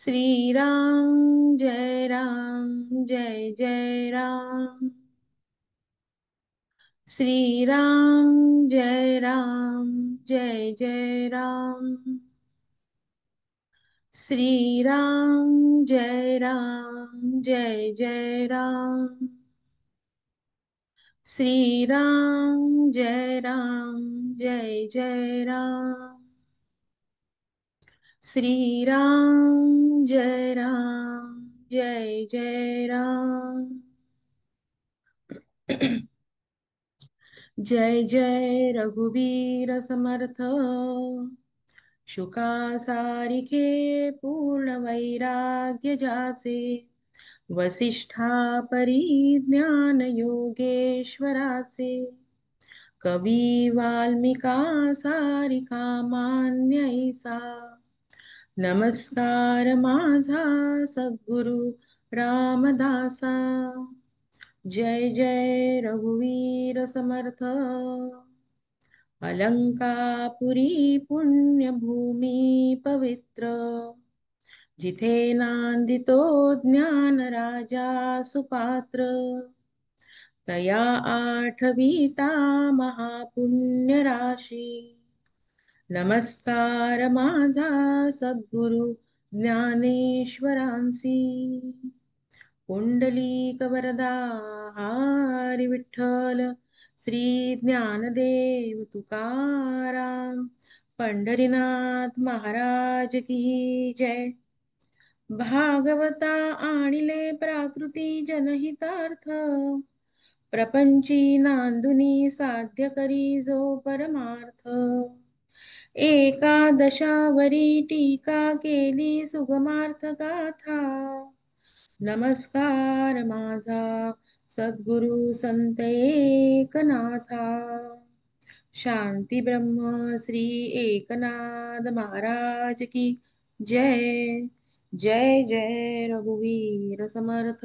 श्रीराम जय जय राम। श्रीराम जय जय राम। श्रीराम जय जय राम। श्रीराम जय जय राम। श्रीराम जय जय राम। जय जय रघुवीर समर्थ। शुका सारिखे पूर्ण वैराग्य जाचे। वसिष्ठा परिज्ञान योगेश्वराचे। कवी वाल्मिका सारिका मान्य ईसा। नमस्कार माझा सद्गुरु रामदासा। जय जय रघुवीर समर्थ। अलंकापुरी पुण्यभूमी पवित्र। जिथे नांदितो ज्ञान राजा सुपात्र। तया आठविता महापुण्य राशी। नमस्कार माझा सद्गुरु ज्ञानेश्वरांसी। पुंडलीक वरदा हरी विठ्ठल। श्री ज्ञानदेव तुकाराम। पंढरीनाथ महाराज की जय। भागवता आणिले प्राकृती जनहितार्थ। प्रपंची नांदुनी साध्य करी जो परमार्थ। एकादशावरी टीका केली सुगमार्थ गाथा। नमस्कार माझा सद्गुरु संत एकनाथा। शांती ब्रह्म श्री एकनाथ महाराज की जय। जय जय रघुवीर समर्थ।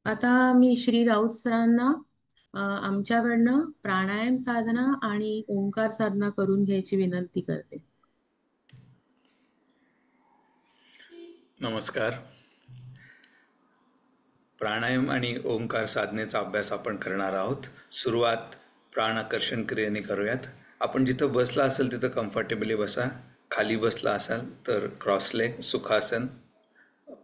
आता मी श्री राऊत सरांना आमच्याकडनं प्राणायाम साधना आणि ओंकार साधना करून घ्यायची विनंती करते. नमस्कार. प्राणायाम आणि ओंकार साधनेचा अभ्यास आपण करणार आहोत. सुरुवात प्राणाकर्षण क्रियेने करूयात. आपण जिथं बसला असेल तिथं कम्फर्टेबली बसा. खाली बसला असाल तर क्रॉस लेग, सुखासन,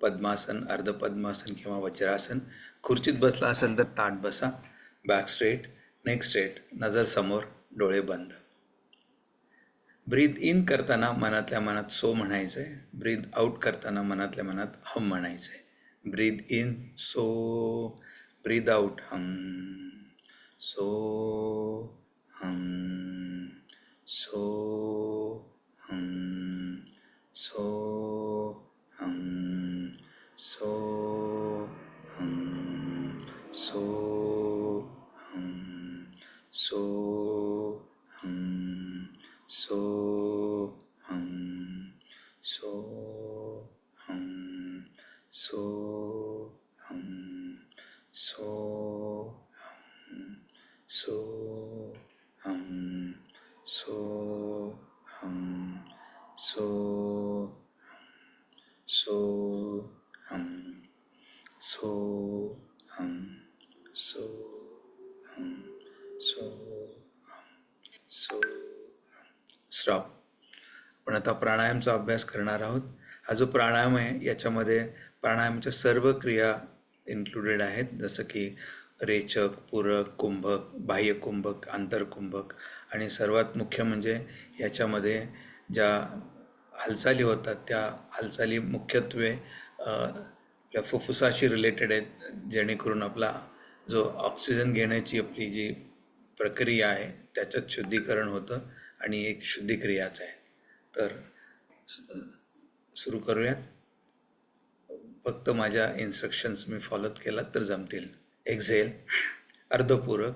पद्मासन, अर्धपद्मासन किंवा वज्रासन. खुर्चीत बसला असेल तर ताट बसा. बॅक स्ट्रेट, नेक स्ट्रेट, नजर समोर, डोळे बंद. ब्रीद इन करताना मनातल्या मनात सो म्हणायचं आहे. ब्रीद आउट करताना मनातल्या मनात हम म्हणायचं आहे. ब्रीद इन सो, ब्रीद आउट हम, सो हम, सो हम, सो हम, सो हम, सो हम, सो हम, सो हम, सो हम, सो हम, सो हम, सो हम, सो हम, सो हम, सो हम, सो हम, सो हम, सो हम, सो स्टॉप. पण आता प्राणायामचा अभ्यास करणार आहोत. हा जो प्राणायाम आहे याच्यामध्ये प्राणायामाच्या सर्व क्रिया इन्क्लुडेड आहेत, जसं की रेचक, पूरक, कुंभक, बाह्य कुंभक, आंतरकुंभक. आणि सर्वात मुख्य म्हणजे याच्यामध्ये ज्या हालचाली होतात त्या हालचाली मुख्यत्वे आपल्या फुफ्फुसाशी रिलेटेड आहेत, जेणेकरून आपला जो ऑक्सिजन घेण्याची आपली जी प्रक्रिया आहे त्याच्यात शुद्धीकरण होतं आणि एक शुद्धिक्रियाच आहे. तर सुरू करूयात. फक्त माझ्या इन्स्ट्रक्शन्स मी फॉलोत केलात तर जमतील. एक्झेल, अर्धपूरक.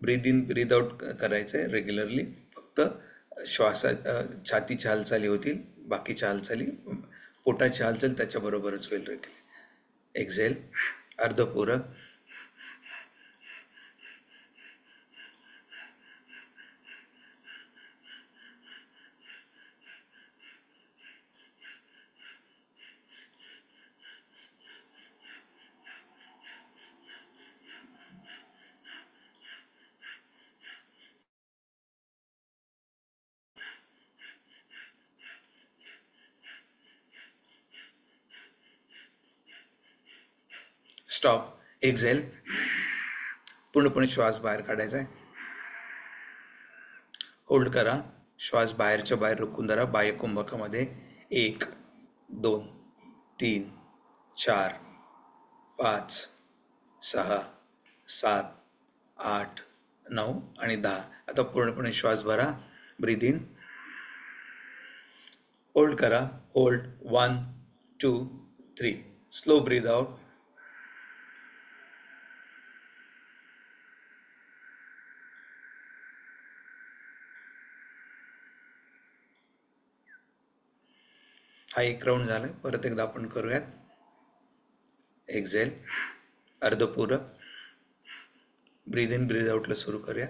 ब्रीद इन ब्रीद आउट करायचं आहे रेग्युलरली. फक्त श्वासा छातीच्या हालचाली होतील, बाकीच्या हालचाली पोटाची हालचाल त्याच्याबरोबरच होईल रेग्युलर. एक्झेल, अर्धपूरक. स्टॉप. एक्झेल. पूर्णपणे श्वास बाहेर काढायचा आहे. होल्ड करा. श्वास बाहेरच्या बाहेर रोखून धरा. बाह्य कुंभकामध्ये 1 2 3 4 5 6 7 8 9 आणि 10. आता पूर्णपणे श्वास भरा. Breathe in. होल्ड करा. होल्ड. 1 2 3. स्लो ब्रीद आउट. हा एक राऊंड झाला. परत एकदा आपण करूयात. एक्झेल. अर्धपूरक. ब्रीद इन ब्रीद आउटला सुरू करूया.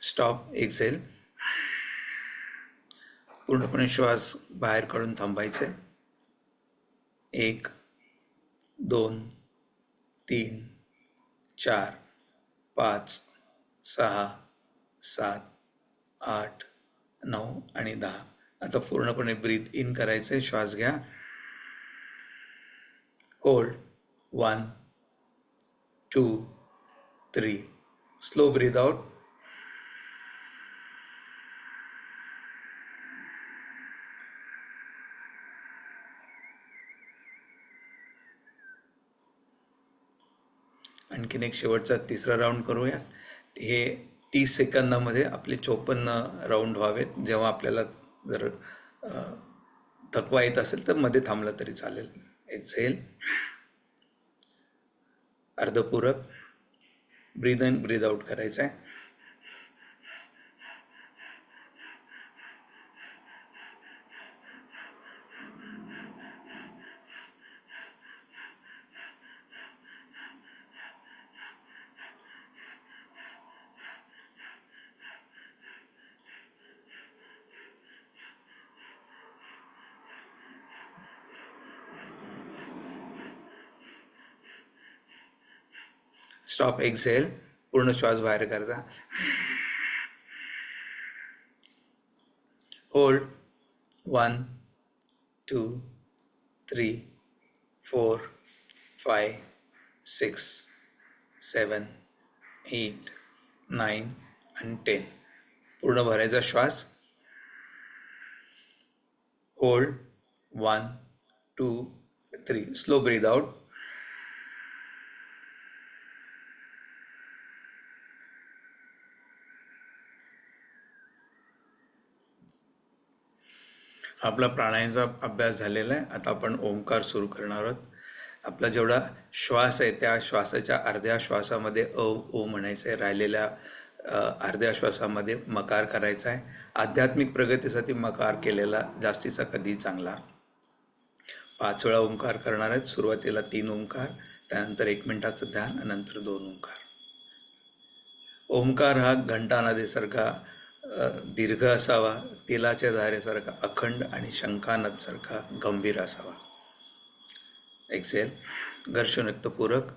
स्टॉप. एक्झेल. पूर्णपणे श्वास बाहेर काढून थांबायचे. 1 2 3 4 5 6 7 8 9 आणि 10. आता पूर्णपणे ब्रीथ इन करायचे. श्वास घ्या. होल्ड. 1 2 3. Slow breathe out. आणखीन एक शेवटचा तिसरा राऊंड करूया. हे 30 सेकंदामध्ये आपले 54 राऊंड व्हावेत. जेव्हा आपल्याला जर थकवा येत असेल तर मध्ये थांबलं तरी चालेल. एक्झेल. अर्धपूरक. ब्रीद इन ब्रीद आउट करायचं आहे. स्टॉप. एक्झेल. पूर्ण श्वास बाहेर करता. होल्ड. 1 2 3 4 5 6 7 8 9 आणि 10. पूर्ण भरायचा श्वास. होल्ड. 1 2 3. स्लो ब्रीद आउट. आपला प्राणायामचा अभ्यास झालेला आहे. आता आपण ओंकार सुरू करणार आहोत. आपला जेवढा श्वास आहे त्या श्वासाच्या अर्ध्या श्वासामध्ये ओ म्हणायचं आहे. राहिलेल्या अर्ध्या श्वासामध्ये मकार करायचा आहे. आध्यात्मिक प्रगतीसाठी मकार केलेला जास्तीचा कधी चांगला. 5 वेळा ओंकार करणार आहेत. सुरुवातीला 3 ओंकार, त्यानंतर 1 मिनिटाचं ध्यान, नंतर 2 ओंकार. ओंकार हा घंटा नदीसारखा दीर्घ असावा, तेलाच्या धारेसारखा अखंड आणि शंखानदसारखा गंभीर असावा. एक्सेल. घर्षणयुक्त पूरक.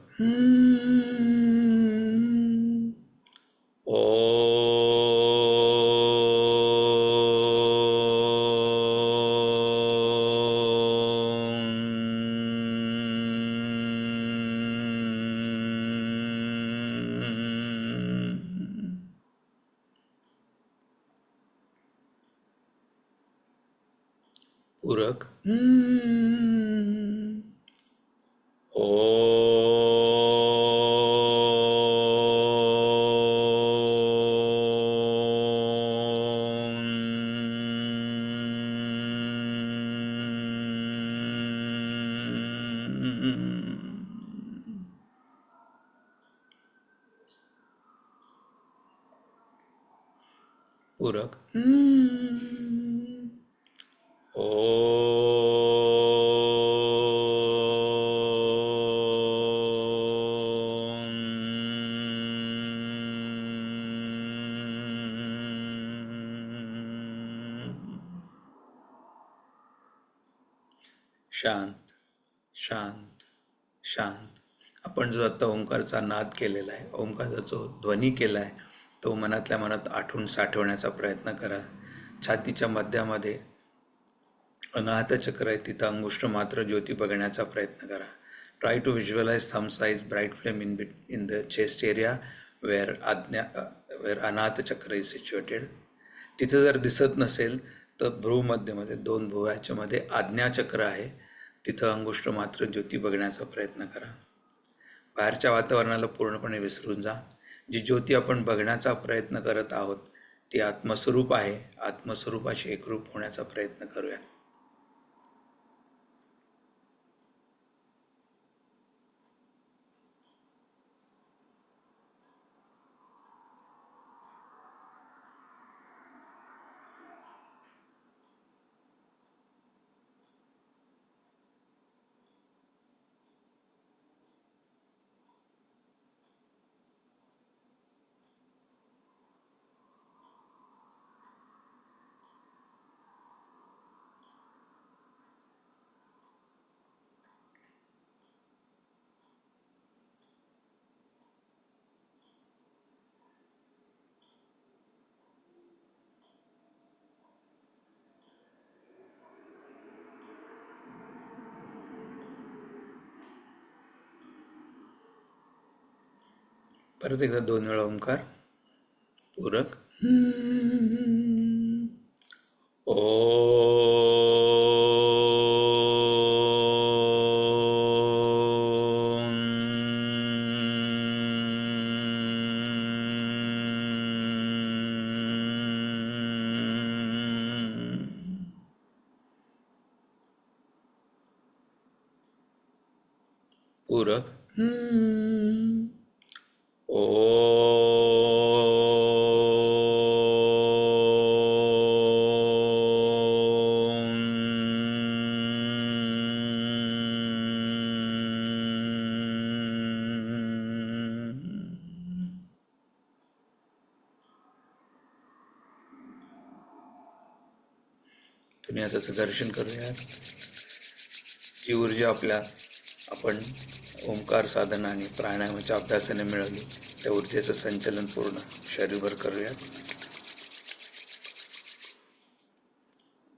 पूरक. पूरक. शांत, शांत, शांत. आपण जो आता ओंकारचा नाद केलेला आहे, ओंकारचा जो ध्वनी केला आहे, तो मनातल्या मनात आठवून साठवण्याचा प्रयत्न करा. छातीच्या मध्यामध्ये अनाहत चक्र आहे, तिथं अंगुष्ठ मात्र ज्योती बघण्याचा प्रयत्न करा. Try to visualise thumb size bright flame in the chest area where Anahata chakra is situated. तिथं जर दिसत नसेल तर भ्रूमध्यमध्ये 2 भुवयाच्या मध्ये आज्ञाचक्र आहे, तिथं अंगुष्ठ मात्र ज्योती बघण्याचा प्रयत्न करा. बाहेरच्या वातावरणाला पूर्णपणे विसरून जा. जी ज्योती आपण बघण्याचा प्रयत्न करत आहोत ती आत्मस्वरूप आहे. आत्मस्वरूपाशी एकरूप होण्याचा प्रयत्न करूयात. परत एकदा 2 वेळा ओंकार. पूरक. ओ. पूरक. ओ. तुम्ही आता त्याचं दर्शन करूयात. जी ऊर्जा आपण ओंकार साधना आणि प्राणायामाच्या अभ्यासाने मिळवली, त्या ऊर्जेचं संचलन पूर्ण शरीरभर करूयात.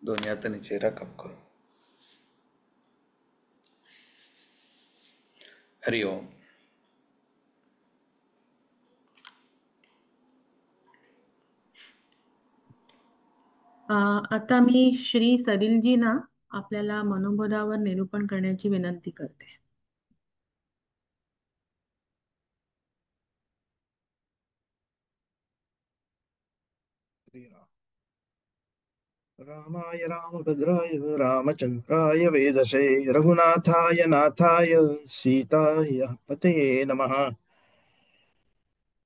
दोन्ही हाताने चेहरा कप करू. हरि ओम. आता मी श्री सलीलजींना आपल्याला मनोबोधावर निरूपण करण्याची विनंती करते. रामाय रामभद्राय रामचंद्राय वेधसे रघुनाथाय नाथाय सीताय पतये नमः.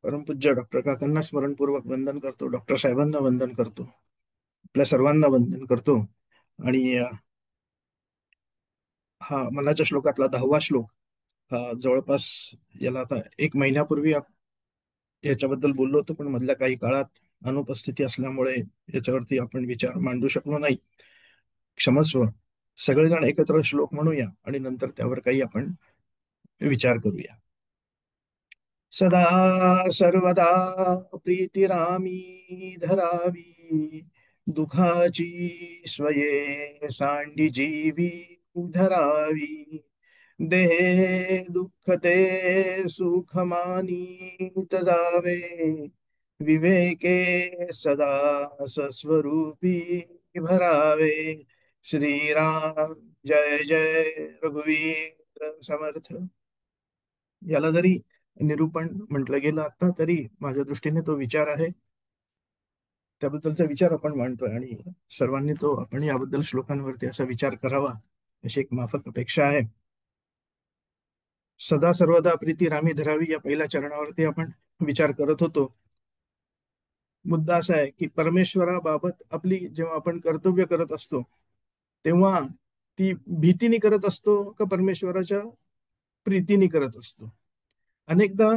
परमपूज्य डॉक्टर काकांना स्मरणपूर्वक वंदन करतो. डॉक्टर साहेबांना वंदन करतो. आपल्या सर्वांना वंदन करतो. आणि हा मनाच्या श्लोकातला 10वा श्लोक हा जवळपास याला आता 1 महिन्यापूर्वी याच्याबद्दल बोललो होतो, पण मधल्या काही काळात अनुपस्थिती असल्यामुळे याच्यावरती आपण विचार मांडू शकलो नाही. क्षमस्व. सगळेजण एकत्र श्लोक म्हणूया आणि नंतर त्यावर काही आपण विचार करूया. सदा सर्वदा प्रीतिरामी धरावी, दुखाची स्वये सांडी जीवी धरावी. देहे दुःख ते सुख मानीत जावे, विवेके सदा सस्वरूपी भरावे. श्रीराम जय जय रघुवीर समर्थ. याला जरी निरूपण म्हटलं गेलं आता, तरी माझ्या दृष्टीने तो विचार आहे. त्याबद्दलचा विचार आपण मांडतोय आणि सर्वांनी तो आपण याबद्दल श्लोकांवरती असा विचार करावा अशी एक माफक अपेक्षा आहे. सदा सर्वदा प्रीती रामी धरावी या पहिल्या चरणावरती आपण विचार करत होतो. मुद्दा असा आहे की परमेश्वराबाबत आपली जेव्हा आपण कर्तव्य करत असतो तेव्हा ती भीतीने करत असतो का परमेश्वराच्या प्रीतीने करत असतो. अनेकदा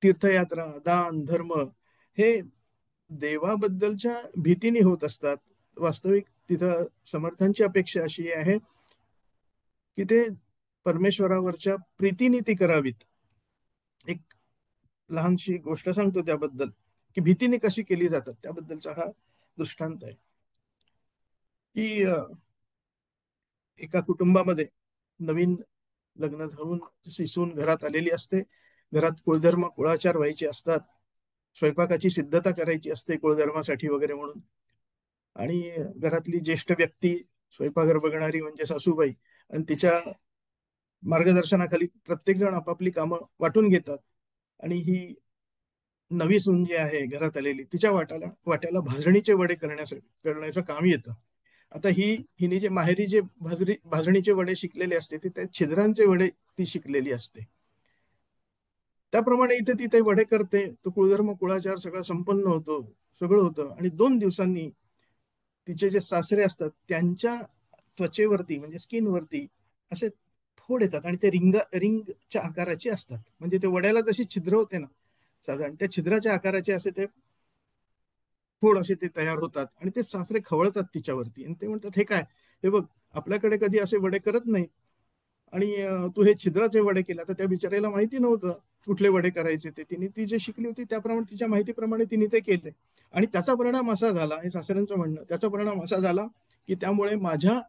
तीर्थयात्रा, दान, धर्म हे देवाबद्दलच्या भीतीने होत असतात. वास्तविक तिथं समर्थांची अपेक्षा अशी आहे की ते परमेश्वरावरच्या प्रीतीने ती करावीत. एक लहानशी गोष्ट सांगतो त्याबद्दल, की भीतीने कशी केली जातात त्याबद्दलचा हा दृष्टांत आहे. की एका कुटुंबामध्ये नवीन लग्न झाऊन शिसून घरात आलेली असते. घरात कुळधर्म कुळाचार व्हायचे असतात. स्वयंपाकाची सिद्धता करायची असते कुळधर्मासाठी वगैरे म्हणून. आणि घरातली ज्येष्ठ व्यक्ती स्वयंपाकघर बघणारी म्हणजे सासूबाई, आणि तिच्या मार्गदर्शनाखाली प्रत्येक जण आपापली कामं वाटून घेतात. आणि ही नवी सून जी आहे घरात आलेली, तिच्या वाट्याला भाजणीचे वडे करण्याचं काम येतं. आता हिने जे माहेरी जे भाजणीचे वडे शिकलेले असते ते त्या छिद्रांचे वडे ती शिकलेली असते. त्याप्रमाणे इथे ती ते वडे करते. तो कुळधर्म कुळाचार सगळा संपन्न होतो, सगळं होतं. आणि 2 दिवसांनी तिचे जे सासरे असतात त्यांच्या त्वचेवरती म्हणजे स्किनवरती असे फोड येतात, आणि ते रिंगच्या आकाराचे असतात. म्हणजे ते वड्याला जशी छिद्र होते ना साधारण, त्या छिद्राच्या आकाराचे असे ते फोड असे ते तयार होतात. आणि ते सासरे खवळतात तिच्यावरती, आणि ते म्हणतात, हे काय, हे बघ, आपल्याकडे कधी असे वडे करत नाही, आणि तू हे छिद्राचे वडे केला. तर त्या बिचारायला माहिती नव्हतं कुठले वडे करायचे ते. तिने ती जे शिकली होती त्याप्रमाणे, तिच्या माहितीप्रमाणे तिने ते केले. आणि त्याचा परिणाम असा झाला, हे सासऱ्यांचं म्हणणं, त्याचा परिणाम असा झाला की त्यामुळे माझ्या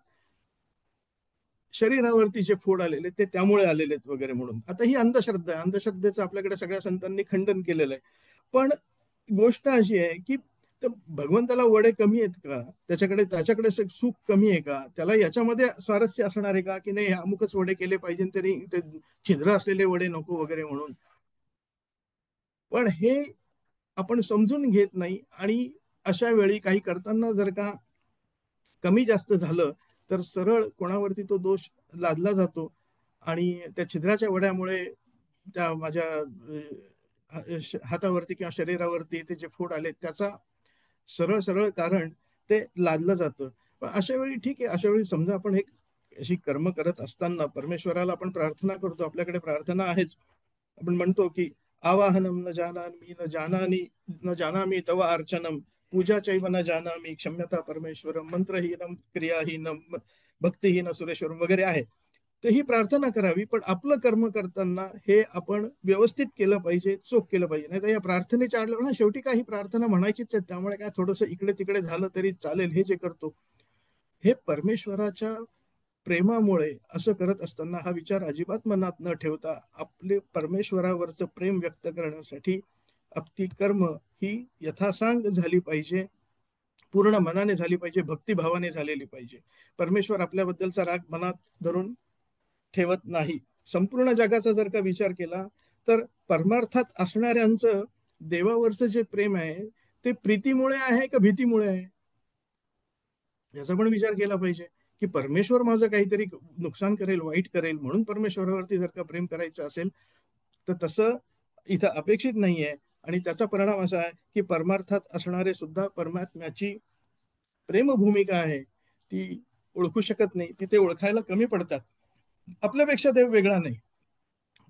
शरीरावरती जे फोड आलेले ते त्यामुळे आलेले आहेत वगैरे म्हणून. आता ही अंधश्रद्धा आहे. अंधश्रद्धेचं आपल्याकडे सगळ्या संतांनी खंडन केलेलं आहे. पण गोष्ट अशी आहे की भगवंताला वडे कमी आहेत का, त्याच्याकडे सुख कमी आहे का, त्याला याच्यामध्ये स्वारस्य असणार आहे का, की नाही अमुकच वडे केले पाहिजे तरी ते छिद्र असलेले वडे नको वगैरे म्हणून. पण हे आपण समजून घेत नाही. आणि अशा वेळी काही करताना जर का कमी जास्त झालं तर सरळ कोणावरती तो दोष लादला जातो. आणि त्या छिद्राच्या वड्यामुळे त्या माझ्या हातावरती किंवा शरीरावरती ते जे फोड आले त्याचा सरळ सरळ कारण ते लादलं जातं. पण अशा वेळी ठीक आहे, अशा वेळी समजा आपण एक अशी कर्म करत असताना परमेश्वराला आपण प्रार्थना करतो, आपल्याकडे प्रार्थना आहेच. आपण म्हणतो की आवाहनम न जानामि न जानानी न जानामि तव अर्चनम, पूजा चैव न जानामि क्षम्यता परमेश्वरम, मंत्रहीनम क्रियाहीनम भक्तिहीन सुरेश्वरम वगैरे आहे. तर ही प्रार्थना करावी. पण आपलं कर्म करताना हे आपण व्यवस्थित केलं पाहिजे, चोख केलं पाहिजे. नाही तर या प्रार्थनेच्या आडलं ना, शेवटी काही प्रार्थना म्हणायचीच आहे, त्यामुळे काय थोडंसं इकडे तिकडे झालं तरी चालेल. हे जे करतो हे परमेश्वराच्या प्रेमामुळे असं करत असताना हा विचार अजिबात मनात न ठेवता आपले परमेश्वरावरचं प्रेम व्यक्त करण्यासाठी आपली कर्म ही यथासांग झाली पाहिजे, पूर्ण मनाने झाली पाहिजे, भक्तिभावाने झालेली पाहिजे. परमेश्वर आपल्याबद्दलचा राग मनात धरून ठेवत नाही. संपूर्ण जगाचा जर का विचार केला तर परमार्थात असणाऱ्यांचं देवावरचं जे प्रेम आहे ते प्रीतीमुळे आहे का भीतीमुळे आहे, याचा पण विचार केला पाहिजे. की परमेश्वर माझं काहीतरी नुकसान करेल, वाईट करेल म्हणून परमेश्वरावरती जर का प्रेम करायचं असेल तर तसं इथं अपेक्षित नाहीये. आणि त्याचा परिणाम असा आहे की परमार्थात असणारे सुद्धा परमात्म्याची प्रेमभूमिका आहे ती ओळखू शकत नाही, ती ते ओळखायला कमी पडतात. आपल्यापेक्षा देव वेगळा नाही,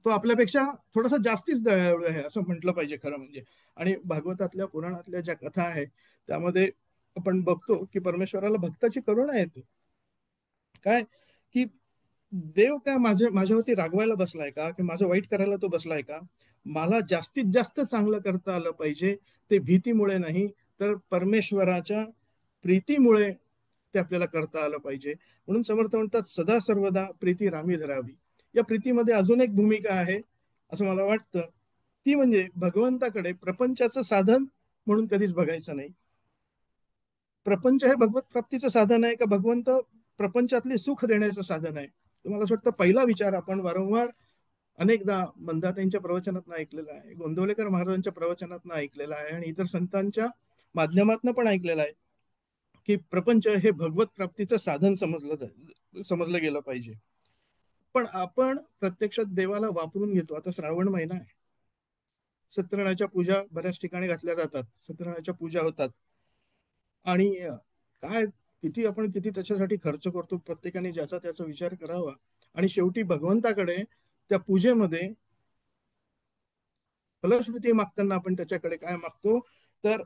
तो आपल्यापेक्षा थोडासा जास्तीच दयाळू आहे असं म्हटलं पाहिजे खरं म्हणजे. आणि भागवतातल्या पुराणातल्या ज्या कथा आहेत त्यामध्ये आपण बघतो की परमेश्वराला भक्ताची करुणा येते. काय की देव काय माझ्यावरती रागवायला बसलाय का, की माझं वाईट करायला तो बसलाय का. मला जास्तीत जास्त चांगलं करता आलं पाहिजे, ते भीतीमुळे नाही तर परमेश्वराच्या प्रीतीमुळे ते आपल्याला करता आलं पाहिजे. म्हणून समर्थ म्हणतात सदा सर्वदा प्रीती रामी धरावी. या प्रीतीमध्ये अजून एक भूमिका आहे असं मला वाटतं, ती म्हणजे भगवंताकडे प्रपंचाचं साधन म्हणून कधीच बघायचं नाही. प्रपंच हे भगवत प्राप्तीचं साधन आहे का भगवंत प्रपंचातले सुख देण्याचं साधन आहे. तर मला असं वाटतं पहिला विचार आपण वारंवार अनेकदा मंदाताईंच्या प्रवचनात ऐकलेला आहे, गोंदवलेकर महाराजांच्या प्रवचनात ऐकलेला आहे, आणि इतर संतांच्या माध्यमातून पण ऐकलेलं आहे की प्रपंच हे भगवत प्राप्तीचं साधन समजलं गेलं पाहिजे. पण आपण प्रत्यक्षात देवाला वापरून घेतो. आता श्रावण महिना आहे, सत्यनारायणाच्या पूजा बऱ्याच ठिकाणी घातल्या जातात, सत्यनारायणाच्या पूजा होतात. आणि काय किती त्याच्यासाठी खर्च करतो प्रत्येकाने ज्याचा त्याचा विचार करावा. आणि शेवटी भगवंताकडे त्या पूजेमध्ये फलश्रुती मागताना आपण त्याच्याकडे काय मागतो तर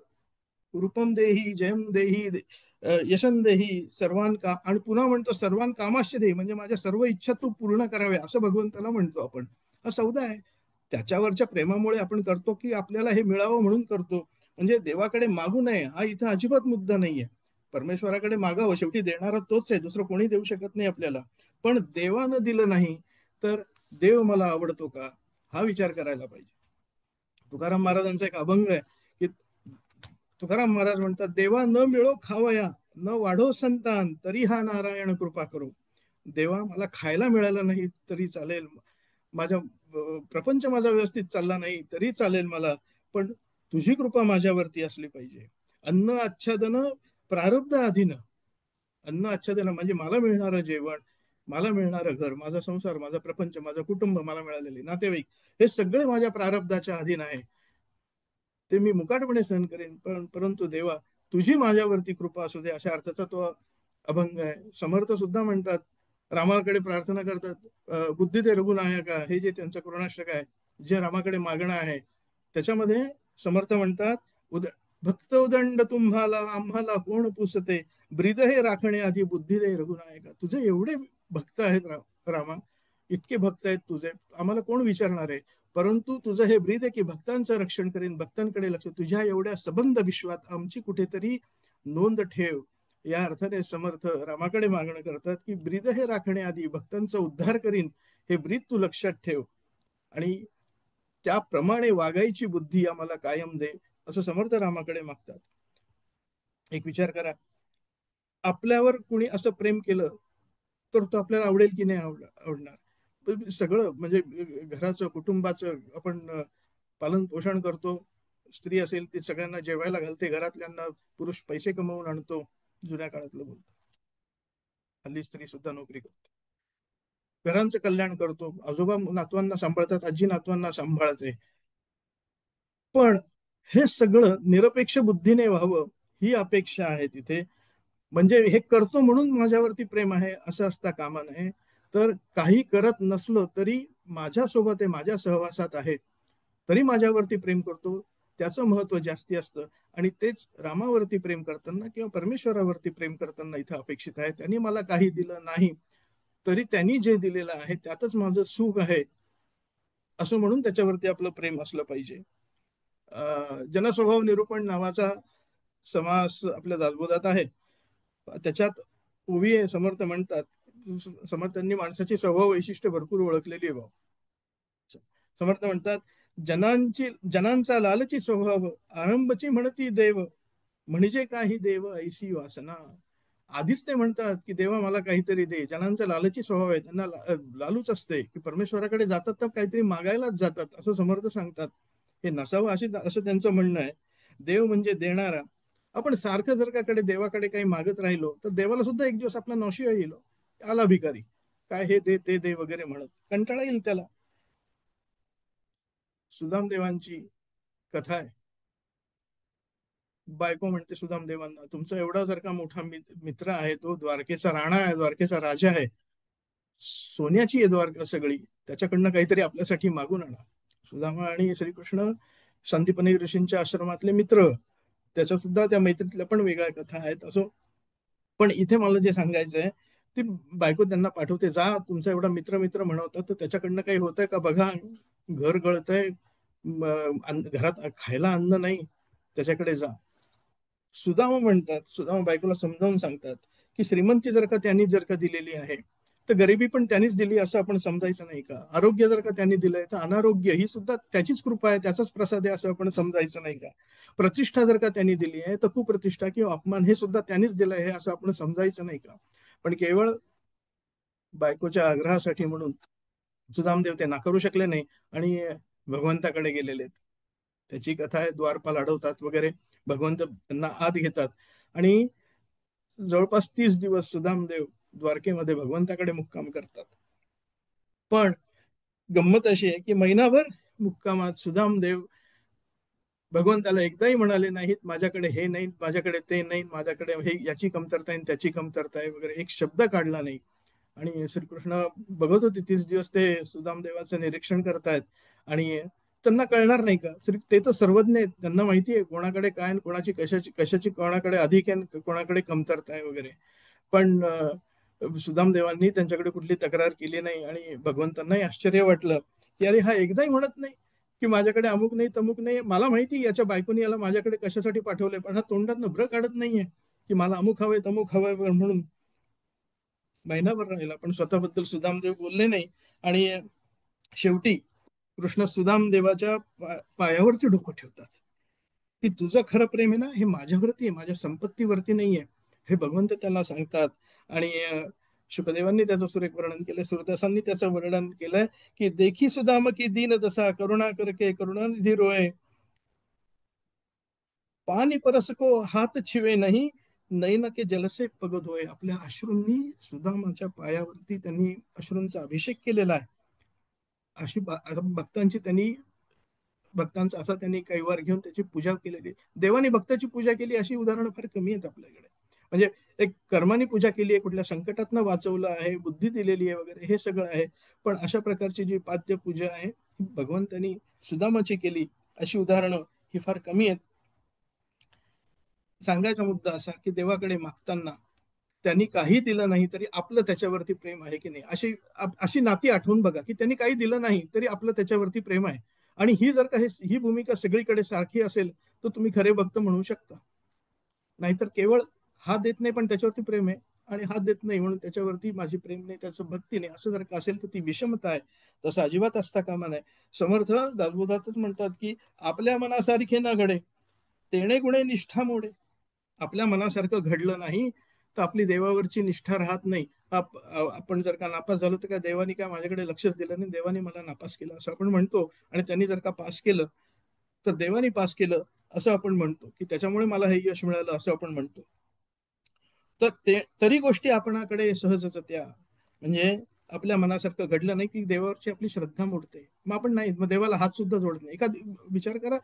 रूपम देही जयम देही यशंदेही सर्वांका, आणि पुन्हा म्हणतो सर्वान कामाश्च दे, म्हणजे माझ्या सर्व इच्छा तू पूर्ण कराव्या असं भगवंताला म्हणतो आपण. हा सौदा आहे. त्याच्यावरच्या प्रेमामुळे आपण करतो की आपल्याला हे मिळावं म्हणून करतो. म्हणजे देवाकडे मागू नये हा इथं अजिबात मुद्दा नाहीये. परमेश्वराकडे मागावं, शेवटी देणारा तोच आहे, दुसरं कोणी देऊ शकत नाही आपल्याला. पण देवानं दिलं नाही तर देव मला आवडतो का, हा विचार करायला पाहिजे. तुकाराम महाराजांचा एक अभंग आहे की तुकाराम महाराज म्हणतात, देवा न मिळो खावया, न वाढो संतान, तरी हा नारायण कृपा करो. देवा मला खायला मिळालं नाही तरी चालेल, माझा प्रपंच माझा व्यवस्थित चालला नाही तरी चालेल मला, पण तुझी कृपा माझ्यावरती असली पाहिजे. अन्न आच्छादन प्रारब्ध अधीन. अन्न आच्छादन म्हणजे मला मिळणारं जेवण, मला मिळणारं घर, माझा संसार, माझा प्रपंच, माझं कुटुंब, मला मिळालेले नातेवाईक, हे सगळे माझ्या प्रारब्धाच्या अधीन आहे. ते मी मुकाटपणे सहन करेन, परंतु देवा तुझी माझ्यावरती कृपा असू दे, अशा अर्थाचा तो अभंग आहे. समर्थ सुद्धा म्हणतात, रामाकडे प्रार्थना करतात, बुद्धी ते रघुनायका, हे जे त्यांचं करुणाष्टक आहे, जे रामाकडे मागणं आहे, त्याच्यामध्ये समर्थ म्हणतात, भक्त उदंड तुम्हाला आम्हाला कोण पुसते, ब्रीद हे राखणे आधी बुद्धी दे रघुनायका. तुझे एवढे भक्त आहेत रामा, इतके भक्त आहेत तुझे, आम्हाला कोण विचारणार आहे, परंतु तुझं हे ब्रीद आहे की भक्तांचं रक्षण करीन, भक्तांकडे लक्ष, तुझ्या एवढ्या सबंध विश्वात आमची कुठेतरी नोंद ठेव. या अर्थाने समर्थ रामाकडे मागणं करतात की ब्रीद हे राखणे आधी भक्तांचा उद्धार करीन, हे ब्रीद तू लक्षात ठेव आणि त्याप्रमाणे वागायची बुद्धी आम्हाला कायम दे, असं समर्थ रामाकडे मागतात. एक विचार करा, आपल्यावर कुणी असं प्रेम केलं तर तो आपल्याला आवडेल की नाही आवडणार. सगळं म्हणजे घराचं, कुटुंबाचं आपण पालन पोषण करतो, स्त्री असेल ती सगळ्यांना जेवायला घालते, घरातल्यांना, पुरुष पैसे कमवून आणतो, जुन्या काळातलं बोलतो, हल्ली स्त्री सुद्धा नोकरी करते, घरांचं कल्याण करतो, आजोबा नातवांना सांभाळतात, आजी नातवांना सांभाळते. पण हे सगळं निरपेक्ष बुद्धीने व्हावं ही अपेक्षा आहे तिथे. म्हणजे हे करतो म्हणून माझ्यावरती प्रेम आहे असं असता कामा नये. तर काही करत नसलो तरी माझ्यासोबत आहे, माझ्या सहवासात आहे, तरी माझ्यावरती प्रेम करतो, त्याचं महत्व जास्ती असतं. आणि तेच रामावरती प्रेम करताना किंवा परमेश्वरावरती प्रेम करताना इथं अपेक्षित आहे. त्यांनी मला काही दिलं नाही तरी त्यांनी जे दिलेलं आहे त्यातच माझं सुख आहे, असं म्हणून त्याच्यावरती आपलं प्रेम असलं पाहिजे. जनस्वभाव निरूपण नावाचा समास आपल्या दासबोधात आहे. त्याच्यात ओवी समर्थ म्हणतात, समर्थांनी माणसाची स्वभाव वैशिष्ट्य भरपूर ओळखलेली आहे भाऊ. समर्थ म्हणतात, जनांचा लालची स्वभाव, आरंभची म्हणती देव, म्हणजे काही देव ऐसी वासना. आधीच ते म्हणतात की देवा मला काहीतरी दे. जनांचा लालची स्वभाव आहे, त्यांना लालूच असते की परमेश्वराकडे जातात तर काहीतरी मागायलाच जातात, असं समर्थ सांगतात. हे नसावं असं त्यांचं म्हणणं आहे. देव म्हणजे देणारा. आपण सारखं जर काकडे देवाकडे काही मागत राहिलो तर देवाला सुद्धा एक दिवस आपला नॉशी येईल, आला भिकारी, काय हे दे ते दे वगैरे म्हणत, कंटाळा येईल त्याला. सुदाम देवांची कथा आहे. बायको म्हणते सुदाम देवांना, तुमचा एवढा जर का मोठा मित्र आहे, तो द्वारकेचा राणा आहे, द्वारकेचा राजा आहे, सोन्याची आहे द्वारका सगळी, त्याच्याकडनं काहीतरी आपल्यासाठी मागून आणा. सुदामा आणि श्रीकृष्ण संदीपनी ऋषींच्या आश्रमातले मित्र, त्याच्या सुद्धा त्या मैत्रीतल्या पण वेगळ्या कथा आहेत. असो, पण इथे मला जे सांगायचं आहे, ती बायको त्यांना पाठवते, जा तुमचा एवढा मित्र मित्र म्हणवतात तर त्याच्याकडनं काही होतंय का बघा, घर गळतंय, घरात खायला अन्न नाही, त्याच्याकडे जा. सुदामा म्हणतात, सुदामा बायकोला समजावून सांगतात की श्रीमंती जर का त्यांनी जर का दिलेली आहे तर गरिबी पण त्यांनीच दिली असं आपण समजायचं नाही का, आरोग्य जर का त्यांनी दिलंय तर अनारोग्य ही सुद्धा त्याचीच कृपा आहे, त्याचाच प्रसाद आहे असं आपण समजायचं नाही का, प्रतिष्ठा जर का त्यांनी दिली आहे तर कुप्रतिष्ठा किंवा अपमान हे सुद्धा त्यांनीच दिलंय हे असं आपण समजायचं नाही का. पण केवळ बायकोच्या आग्रहासाठी म्हणून सुदामदेव ते नाकारू शकले नाही आणि भगवंताकडे गेलेले आहेत. त्याची कथा आहे, द्वारपाल अडवतात वगैरे, भगवंत त्यांना आत घेतात आणि जवळपास 30 दिवस सुदामदेव द्वारकेमध्ये भगवंताकडे मुक्काम करतात. पण गंमत अशी आहे की महिनाभर मुक्कामात सुदामदेव भगवंताला एकदाही म्हणाले नाहीत, माझ्याकडे हे नाही, माझ्याकडे ते नाही, माझ्याकडे हे याची कमतरता आहे, त्याची कमतरता आहे वगैरे, एक शब्द काढला नाही. आणि श्रीकृष्ण बघत होते 30 दिवस ते सुदामदेवाचं निरीक्षण करतायत आणि त्यांना कळणार नाही का? ते तर सर्वज्ञ आहेत, त्यांना माहिती आहे कोणाकडे काय आणि कोणाची कशाची कशाची कोणाकडे अधिक आहे आणि कोणाकडे कमतरता आहे वगैरे. पण सुदाम देवांनी त्यांच्याकडे कुठली तक्रार केली नाही आणि भगवंतांनाही आश्चर्य वाटलं की अरे हा एकदाही म्हणत नाही की माझ्याकडे अमुक नाही तमुक नाही. मला माहिती याच्या बायकोनी याला माझ्याकडे कशासाठी पाठवलंय, पण हा तोंडातनं ब्र काढत नाहीये की मला अमुक हवंय तमुक हवंय म्हणून. महिनाभर राहिला पण स्वतःबद्दल सुदामदेव बोलले नाही. आणि शेवटी कृष्ण सुदामदेवाच्या पायावरती डोकं ठेवतात की तुझं खरं प्रेम आहे ना हे माझ्यावरती आहे, माझ्या संपत्तीवरती नाहीये, हे भगवंत त्याला सांगतात. आणि शुकदेवांनी त्याचं सुरेख वर्णन केलं, सूरदासांनी त्याचं वर्णन केलंय की देखी सुदाम की दीन दशा करुणा करके करुणानिधी रोय, पाणी परसको हात छिवे नाही, नैन के जलसे पग धोय. आपल्या अश्रूंनी सुदामाच्या पायावरती त्यांनी अश्रूंचा अभिषेक केलेला आहे. अशी भक्तांची त्यांनी भक्तांचा असा त्यांनी कैवार घेऊन त्याची पूजा केलेली. देवाने भक्ताची पूजा केली अशी उदाहरणं फार कमी आहेत आपल्याकडे. म्हणजे एक कर्माने पूजा केली आहे, कुठल्या संकटातनं वाचवलं आहे, बुद्धी दिलेली आहे वगैरे हे सगळं आहे. पण अशा प्रकारची जी पाद्य पूजा आहे भगवंतांनी सुदामाची केली अशी उदाहरणं ही फार कमी आहेत. सांगायचा मुद्दा असा की देवाकडे मागताना त्यांनी काही दिलं नाही तरी आपलं त्याच्यावरती प्रेम आहे की नाही, अशी अशी नाती आठवून बघा की त्यांनी काही दिलं नाही तरी आपलं त्याच्यावरती प्रेम आहे. आणि ही जर का ही भूमिका सगळीकडे सारखी असेल तर तुम्ही खरे भक्त म्हणू शकता. नाहीतर केवळ हा देत नाही पण त्याच्यावरती प्रेम आहे आणि हा देत नाही म्हणून त्याच्यावरती माझी प्रेम नाही, त्याचं भक्ती नाही, असं जर का असेल तर ती विषमता आहे. तसं अजिबात असता कामा नये. समर्थ दासबोधातच म्हणतात की आपल्या मनासारखे न घडे तेणे गुणे निष्ठा मोडे. आपल्या मनासारखं घडलं नाही तर आपली देवावरची निष्ठा राहत नाही. आपण जर का नापास झालो तर काय देवानी काय माझ्याकडे लक्षच दिलं नाही, देवानी मला नापास केलं असं आपण म्हणतो. आणि त्यांनी जर का पास केलं तर देवानी पास केलं असं आपण म्हणतो की त्याच्यामुळे मला हे यश मिळालं असं आपण म्हणतो. तर तरी गोष्टी आपणाकडे सहजच त्या म्हणजे आपल्या मनासारखं घडलं नाही की देवावरची आपली श्रद्धा मोडते. मग आपण नाही, मग देवाला हात सुद्धा जोडत नाही. एखादी विचार करा,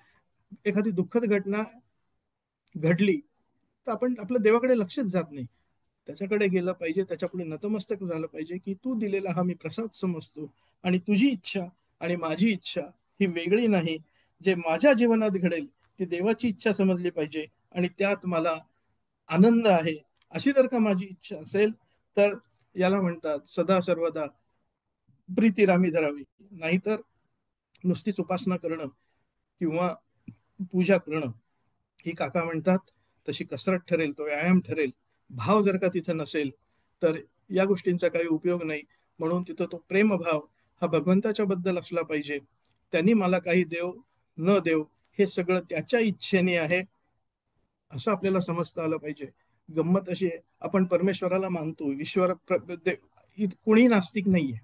एखादी दुःखद घटना घडली तर आपण आपल्या देवाकडे लक्षच जात नाही. त्याच्याकडे गेलं पाहिजे, त्याच्यापुढे नतमस्तक झालं पाहिजे की तू दिलेला हा मी प्रसाद समजतो आणि तुझी इच्छा आणि माझी इच्छा ही वेगळी नाही. जे माझ्या जीवनात घडेल ती देवाची इच्छा समजली पाहिजे आणि त्यात मला आनंद आहे, अशी जर का माझी इच्छा असेल तर याला म्हणतात सदा सर्वदा प्रीती धरावी. नाहीतर नुसतीच उपासना करणं किंवा पूजा करणं ही काका म्हणतात तशी कसरत ठरेल, तो व्यायाम ठरेल. भाव जर का तिथं नसेल तर या गोष्टींचा काही उपयोग नाही. म्हणून तिथं तो प्रेमभाव हा भगवंताच्या बद्दल असला पाहिजे. त्यांनी मला काही देव न देव हे सगळं त्याच्या इच्छेने आहे असं आपल्याला समजता आलं पाहिजे. गंमत अशी आहे, आपण परमेश्वराला मानतो, ईश्वर कोणी नास्तिक नाहीये,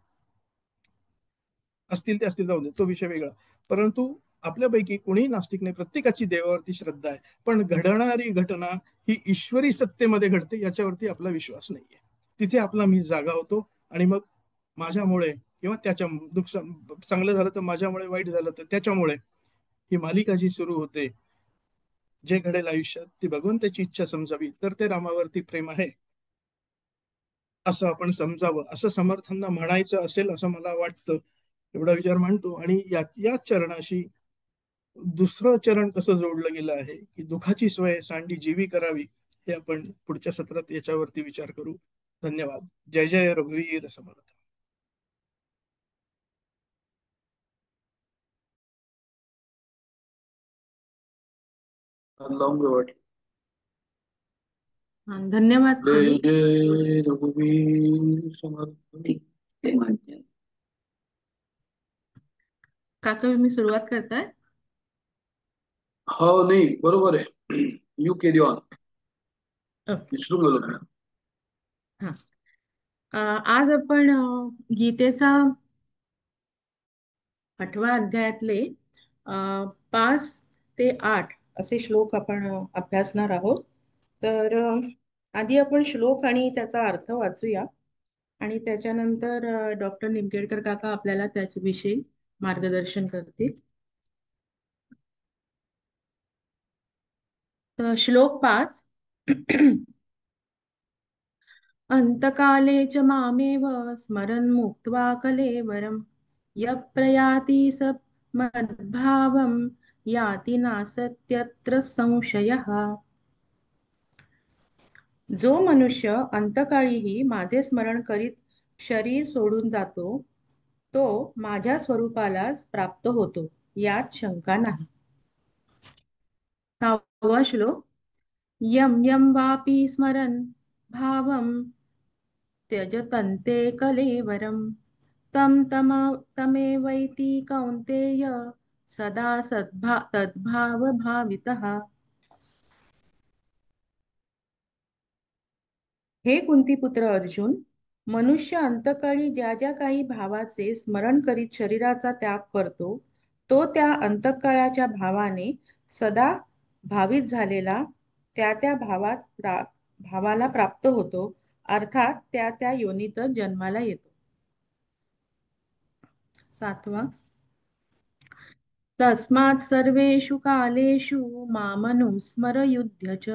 असतील ते असतील जाऊ दे तो विषय वेगळा. परंतु आपल्यापैकी कोणीही नास्तिक नाही, प्रत्येकाची देवावरती श्रद्धा आहे. पण घडणारी घटना ही ईश्वरी सत्तेमध्ये घडते याच्यावरती आपला विश्वास नाहीये. तिथे आपला मी जागा होतो आणि मग माझ्यामुळे किंवा त्याच्या दुःख चांगलं झालं तर माझ्यामुळे, वाईट झालं तर त्याच्यामुळे ही मालिका जी सुरू होते. जे घडेल आयुष्यात ती भगवंताची इच्छा समजावी तर ते रामावरती प्रेम आहे असं आपण समजावं, असं समर्थांना म्हणायचं असेल असं मला वाटतं. एवढा विचार मांडतो आणि या चरणाशी दुसरं चरण कसं जोडलं गेलं आहे की दुःखाची सोय सांडी जीवी करावी, हे आपण पुढच्या सत्रात याच्यावरती विचार करू. धन्यवाद. जय जय रघुवीर समर्थ. लावून वाटलं. धन्यवाद जय स्वामी. जय रघुवीर समर्थ. काका तुम्ही सुरुवात करताय? हो नाही बरोबर आहे. You carry on. ओके. विसरून गेलो मी. हा. आज आपण गीतेचा 8व्या अध्यायातले 5 ते 8 असे श्लोक आपण अभ्यासणार आहोत. तर आधी आपण श्लोक आणि त्याचा अर्थ वाचूया आणि त्याच्यानंतर डॉक्टर निमगेडकर काका आपल्याला त्याच्याविषयी मार्गदर्शन करतील. तर श्लोक 5. अंतकाले च मामेव स्मरन् मुक्त्वा कलेवरं यः प्रयाति स मद्भावं याति नासत्यत्र संशयः. जो मनुष्य अंतकाळीही माझे स्मरण करीत शरीर सोडून जातो, तो माझ्या स्वरूपालाच प्राप्त होतो, यात शंका नाही. 6वा श्लोक. यम यम वापि स्मरन् भावं त्यजतन्ते कलेवरं तमेवैति कौन्तेय सदा तद्भावभावितः. हे कुंतीपुत्र अर्जुन, मनुष्य अंतकाळी ज्या ज्या काही भावाचे स्मरण करीत शरीराचा त्याग करतो, तो त्या अंतकाळाच्या भावाने सदा भावित झालेला त्या त्या भावाला प्राप्त होतो, अर्थात त्या त्या योनीतच जन्माला येतो. 7वा. तस्मात् सर्वेषु कालेषु मामनुस्मरयुध्य च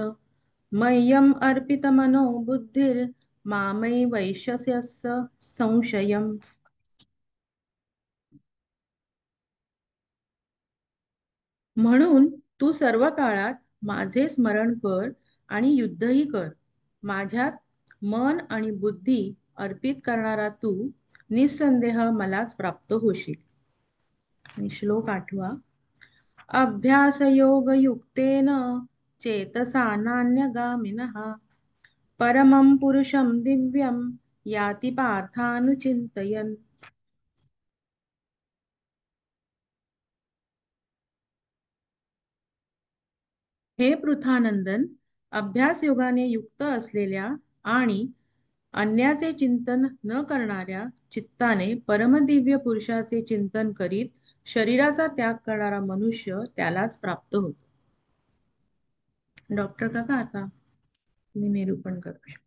मह्यम् अर्पितमनो बुद्धिर्मामैवैष्यस्य संशयम्. म्हणून तू सर्व काळात माझे स्मरण कर आणि युद्धही कर. माझ्यात मन आणि बुद्धी अर्पित करणारा तू निसंदेह मलाच प्राप्त होशील. आणि श्लोक 8वा. अभ्यासयोगयुक्तेन चेतसा नान्यगामिनः परमं पुरुषं दिव्यं याति पार्थानुचिंतयन्. हे पृथानंदन, अभ्यास योगाने युक्त असलेल्या आणि अन्याचे चिंतन न करणाऱ्या चित्ताने परमदिव्य पुरुषाचे चिंतन करीत शरीराचा त्याग करणारा मनुष्य त्यालाच प्राप्त होतो. डॉक्टर काका, आता मी निरूपण करू शकतो.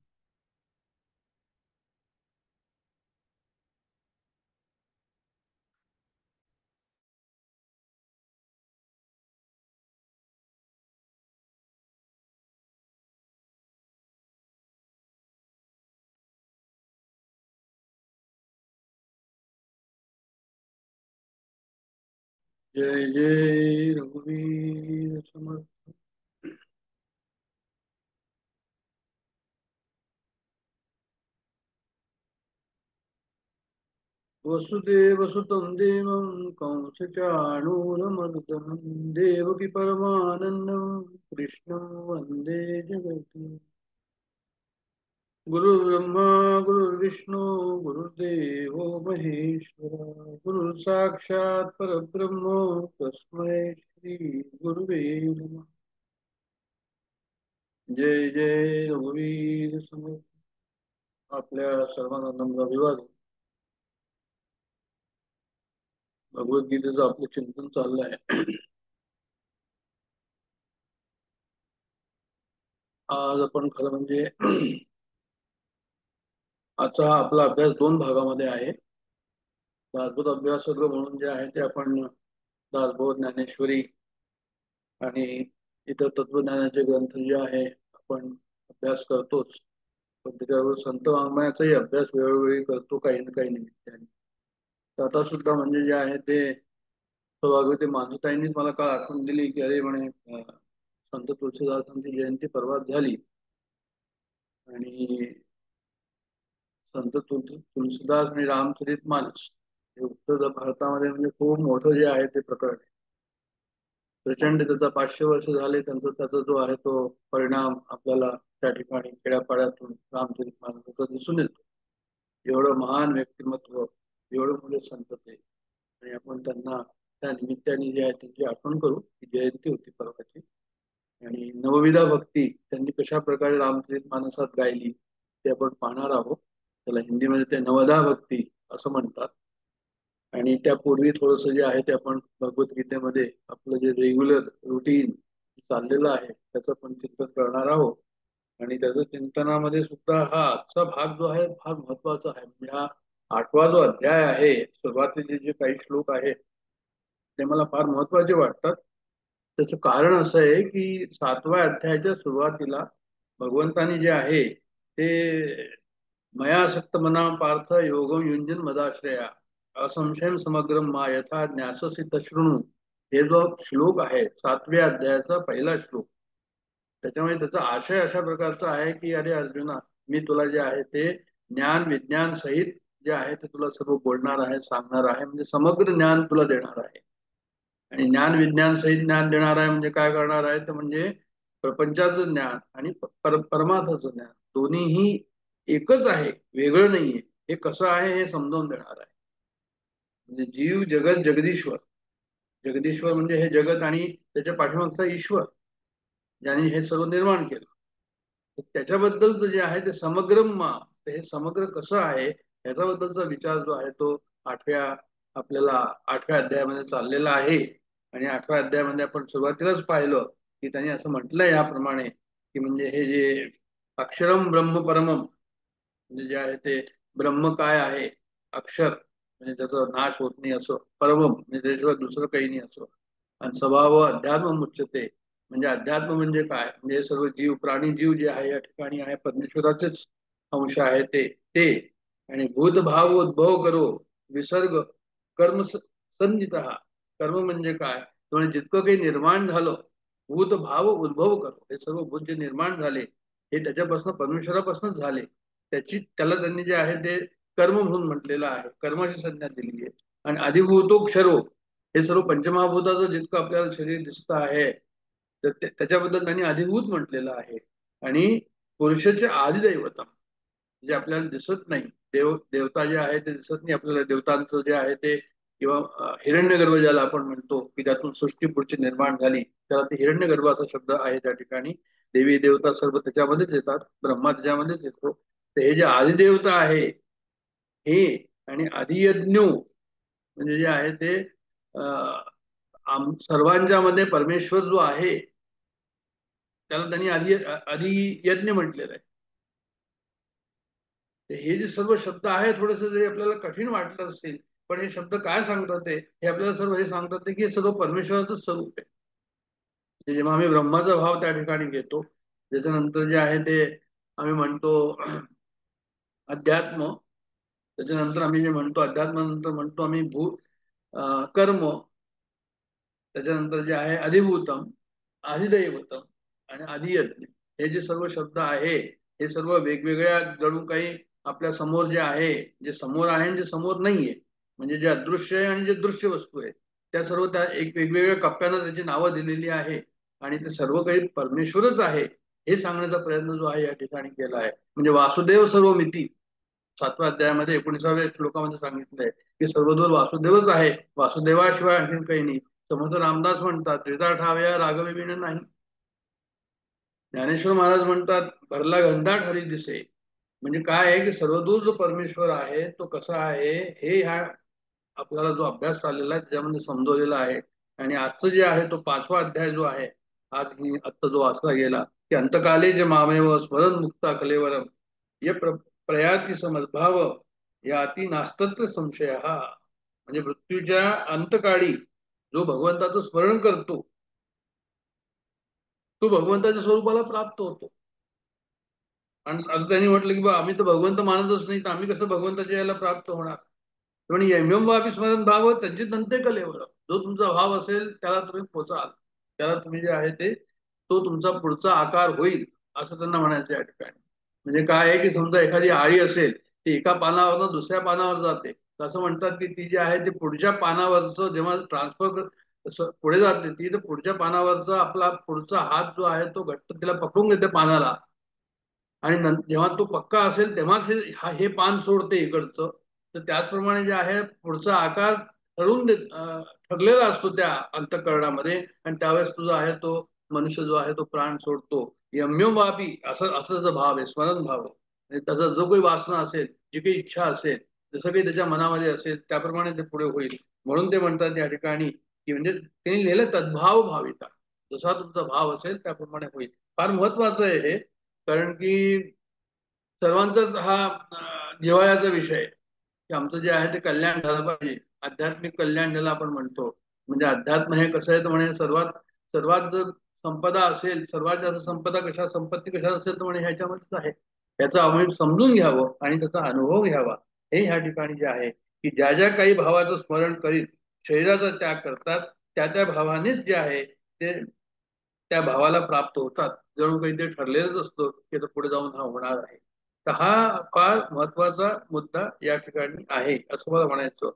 जय जय रघुवीर समर्थ. वसुदेवसुतं देवं कंसचाणूरमर्दनं देवकी परमानन्दं कृष्णं वन्दे जगद्गुरुं. गुरुर्ब्रह्मा गुरुर्विष्णू गुरुर्देवो महेश्वरा गुरुसाक्षात् परब्रह्म तस्मै श्री गुरुवे नमः. जय जय रघुवीर समर्थ. आपल्या सर्वांना नम्र अभिवादन. भगवद्गीतेचं आपलं चिंतन चाललंय. आज आपण खरं म्हणजे आजचा आपला अभ्यास 2 भागामध्ये आहे. दासबोध अभ्यासक म्हणून जे आहे ते आपण दासबोध, ज्ञानेश्वरी आणि इतर तत्वज्ञानाचे ग्रंथ जे आहे आपण अभ्यास करतोच, पण त्याच्याबरोबर संत वाङ्मयाचाही अभ्यास वेळोवेळी करतो काही ना काही निमित्ताने. तर आता सुद्धा म्हणजे जे आहे ते सौभाग्यवती मानसताईंनीच मला काल आठवण दिली की अरे म्हणे संत तुलसीदासांची जयंती परवाच झाली आणि संत तुलसीदास आणि रामचरित मानस हे उत्तर भारतामध्ये म्हणजे खूप मोठं जे आहे ते प्रकरण आहे. प्रचंड त्याचा 500 वर्ष झाले त्याचा जो आहे तो परिणाम आपल्याला त्या ठिकाणी खेड्यापाड्यातून रामचरित मानसाचा दिसून येतो. एवढं महान व्यक्तिमत्व, एवढं मोठे संत ते, आणि आपण त्यांना त्या निमित्ताने जे आहे त्यांची आठवण करू. ही जयंती होती परवाची आणि नवविधा भक्ती त्यांनी कशा प्रकारे रामचरित मानसात गायली ते आपण पाहणार आहोत. त्याला हिंदीमध्ये ते नवदा भक्ती असं म्हणतात. आणि त्यापूर्वी थोडस जे आहे ते आपण भगवद्गीतेमध्ये आपलं जे रेग्युलर रुटीन चाललेलं आहे त्याचं पण चिंतन करणार आहोत. आणि त्याच्या चिंतनामध्ये सुद्धा हा आजचा भाग जो आहे फार महत्वाचा आहे. म्हणजे हा 8वा जो अध्याय आहे, सुरुवातीचे जे काही श्लोक आहेत ते मला फार महत्वाचे वाटतात. त्याचं कारण असं आहे की 7व्या अध्यायाच्या सुरुवातीला भगवंतानी जे आहे ते मयासक्त मना पार्थ योगम युंजन मदाश्रया असंशयम समग्रम मा यथा ज्ञाससी तशृणु, हे जो श्लोक आहे 7व्या अध्यायाचा पहिला श्लोक, त्याच्यामुळे त्याचा आशय अशा प्रकारचा आहे की अरे अर्जुना, मी तुला जे आहे ते ज्ञान विज्ञान सहित जे आहे ते तुला सर्व बोलणार आहे, सांगणार आहे, म्हणजे समग्र ज्ञान तुला देणार आहे. आणि ज्ञान विज्ञान सहित ज्ञान देणार आहे म्हणजे काय करणार आहे, तर म्हणजे प्रपंचाचं ज्ञान आणि परमार्थाचं ज्ञान दोन्हीही एकच आहे, वेगळं नाहीये. हे कसं आहे हे समजावून देणार आहे. म्हणजे जीव जगत जगदीश्वर, जगदीश्वर म्हणजे हे जगत आणि त्याच्या पाठीमागचा ईश्वर, ज्याने हे सर्व निर्माण केलं. तर त्याच्याबद्दलचं जे आहे ते समग्रम मा, हे समग्र कसं आहे याच्याबद्दलचा विचार जो आहे तो आपल्याला 8व्या अध्यायामध्ये चाललेला आहे. आणि 8व्या अध्यायामध्ये आपण सुरुवातीलाच पाहिलं की त्यांनी असं म्हटलंय याप्रमाणे की म्हणजे हे जे अक्षरम ब्रह्म परमम, म्हणजे जे आहे ते ब्रह्म काय आहे, अक्षर म्हणजे त्याचा नाश होत नाही असं, परमम म्हणजे त्याशिवाय दुसरं काही नाही असं, आणि स्वभाव अध्यात्म उच्यते, म्हणजे अध्यात्म म्हणजे काय, म्हणजे हे सर्व जीव प्राणी जीव जे आहे या ठिकाणी आहे परमेश्वराचेच अंश आहे ते. आणि भूतभाव उद्भव करो विसर्ग कर्म संजित, कर्म म्हणजे काय, म्हणजे जितकं काही निर्माण झालं, भूतभाव उद्भव करो, हे सर्व भूत जे निर्माण झाले हे त्याच्यापासून परमेश्वरापासूनच झाले. त्याला त्यांनी जे आहे ते कर्म म्हणून म्हटलेलं आहे, कर्माची संज्ञा दिली आहे. आणि अधिभूतोक्षरो, हे सर्व पंचमहाभूताचं जितकं आपल्याला शरीर दिसत आहे तर त्याच्याबद्दल त्यांनी अधिभूत म्हटलेलं आहे. आणि पुरुषाचे आदिदैवतम, जे आपल्याला दिसत नाही, देवता जे आहे ते दिसत नाही आपल्याला, देवतांचं जे आहे ते, किंवा हिरण्यगर्भ ज्याला आपण म्हणतो की ज्यातून सृष्टी पुढची निर्माण झाली, त्याला ते हिरण्यगर्भ असा शब्द आहे त्या ठिकाणी. देवी देवता सर्व त्याच्यामध्येच येतात, ब्रह्मा त्याच्यामध्येच येतो. तर हे जे आदिदेवता आहे हे, आणि आदियज्ञ म्हणजे जे आहे ते सर्वांच्या मध्ये परमेश्वर जो आहे त्याला त्यांनी आदियज्ञ म्हटलेलं आहे. हे जे सर्व शब्द आहे थोडस जरी आपल्याला कठीण वाटलं असेल, पण हे शब्द काय सांगतात हे आपल्याला सर्व हे सांगतात की हे सर्व परमेश्वराचं स्वरूप आहे. जेव्हा आम्ही ब्रह्माचा भाव त्या ठिकाणी घेतो, त्याच्यानंतर जे आहे ते आम्ही म्हणतो अध्यात्म, त्याच्यानंतर आम्ही जे म्हणतो अध्यात्मानंतर म्हणतो आम्ही कर्म, त्याच्यानंतर जे आहे अधिभूतम, अधिदैवतम आणि अधियज्ञ, हे जे सर्व शब्द आहे हे सर्व वेगवेगळ्या जणू काही आपल्या समोर जे आहे, जे समोर आहे आणि जे समोर नाहीये, म्हणजे जे अदृश्य आहे आणि जे दृश्य वस्तू आहे त्या सर्व त्या एक वेगवेगळ्या कप्प्यांना त्याची नावं दिलेली आहे. आणि ते सर्व काही परमेश्वरच आहे हे सांगण्याचा प्रयत्न जो आहे या ठिकाणी केला आहे. म्हणजे वासुदेव सर्व मिती 7व्या अध्यायामध्ये 19व्या श्लोकामध्ये सांगितलंय की सर्वदूर वासुदेवच आहे, वासुदेवाशिवाय आणखीन काही नाही. समर्थ रामदास म्हणतात त्रिता ठाव्या राघवे विण नाही. ज्ञानेश्वर महाराज म्हणतात भरला गंधाट हरी दिसे, म्हणजे काय आहे की सर्वदूर जो परमेश्वर आहे तो कसा आहे हे ह्या आपल्याला जो अभ्यास चाललेला आहे त्याच्यामध्ये समजवलेला आहे. आणि आजचं जे आहे तो 5वा अध्याय जो आहे, आज मी आत्ता जो वाचला गेला की अंतकाले जे मामेव स्मरण मुक्ता कलेवरम ये प्रयाती समद्भाव याती नास्तत्र संशय, हा म्हणजे मृत्यूच्या अंतकाळी जो भगवंताचं स्मरण करतो तो भगवंताच्या स्वरूपाला प्राप्त होतो. आणि आता त्यांनी म्हटलं की बा आम्ही तर भगवंत मानतच नाही तर आम्ही कसं भगवंताच्या याला प्राप्त होणार. पण यम्यम वापी स्मरण भाव त्यांची दंते कलेवर, जो तुमचा भाव असेल त्याला तुम्ही पोचाल, त्याला तुम्ही जे आहे ते तो तुमचा पुढचा आकार होईल असं त्यांना म्हणायचं या ठिकाणी. म्हणजे काय आहे की समजा एखादी आळी असेल ती एका पानावर दुसऱ्या पानावर जाते, असं म्हणतात की ती जी आहे ते पुढच्या पानावरचं जेव्हा ट्रान्सफर पुढे जाते ती, तर पुढच्या पानावरचा आपला पुढचा हात जो आहे तो घट्ट तिला पकडून घेते पानाला, आणि जेव्हा तो पक्का असेल तेव्हाच हे पान सोडते इकडचं. तर त्याचप्रमाणे जे आहे पुढचा आकार ठरलेला असतो त्या अंतःकरणामध्ये, आणि त्यावेळेस तुझा आहे तो मनुष्य जो आहे तो प्राण सोडतो. यम्योम वापी असं असं जो भाव आहे स्मरण भाव, म्हणजे त्याचा जो काही वासना असेल, जी काही इच्छा असेल, जसं काही त्याच्या मनामध्ये असेल त्याप्रमाणे ते पुढे होईल. म्हणून ते म्हणतात या ठिकाणी की म्हणजे त्यांनी लिहिलं तद्भाव भाविता, जसा तुमचा भाव असेल त्याप्रमाणे होईल. फार महत्वाचं आहे हे, कारण की सर्वांचाच हा जिव्हाळ्याचा विषय आहे की आमचं जे आहे ते कल्याण झालं पाहिजे, आध्यात्मिक कल्याण ज्याला आपण म्हणतो. म्हणजे अध्यात्म हे कसं आहे तर म्हणे सर्वात सर्वात जर संपदा असेल, सर्वात जास्त संपत्ती कशा असेल तर म्हणे ह्याच्यामध्येच आहे. याचा आम्ही समजून घ्यावं आणि त्याचा अनुभव घ्यावा, हे ह्या ठिकाणी जे आहे की ज्या ज्या काही भावाचं स्मरण करीत शरीराचा त्याग करतात त्या त्या भावानेच जे आहे ते त्या भावाला प्राप्त होतात. जणू काही ते ठरलेलंच असतं की पुढे जाऊन हा होणार आहे. तर हा फार महत्वाचा मुद्दा या ठिकाणी आहे असं मला म्हणायचं.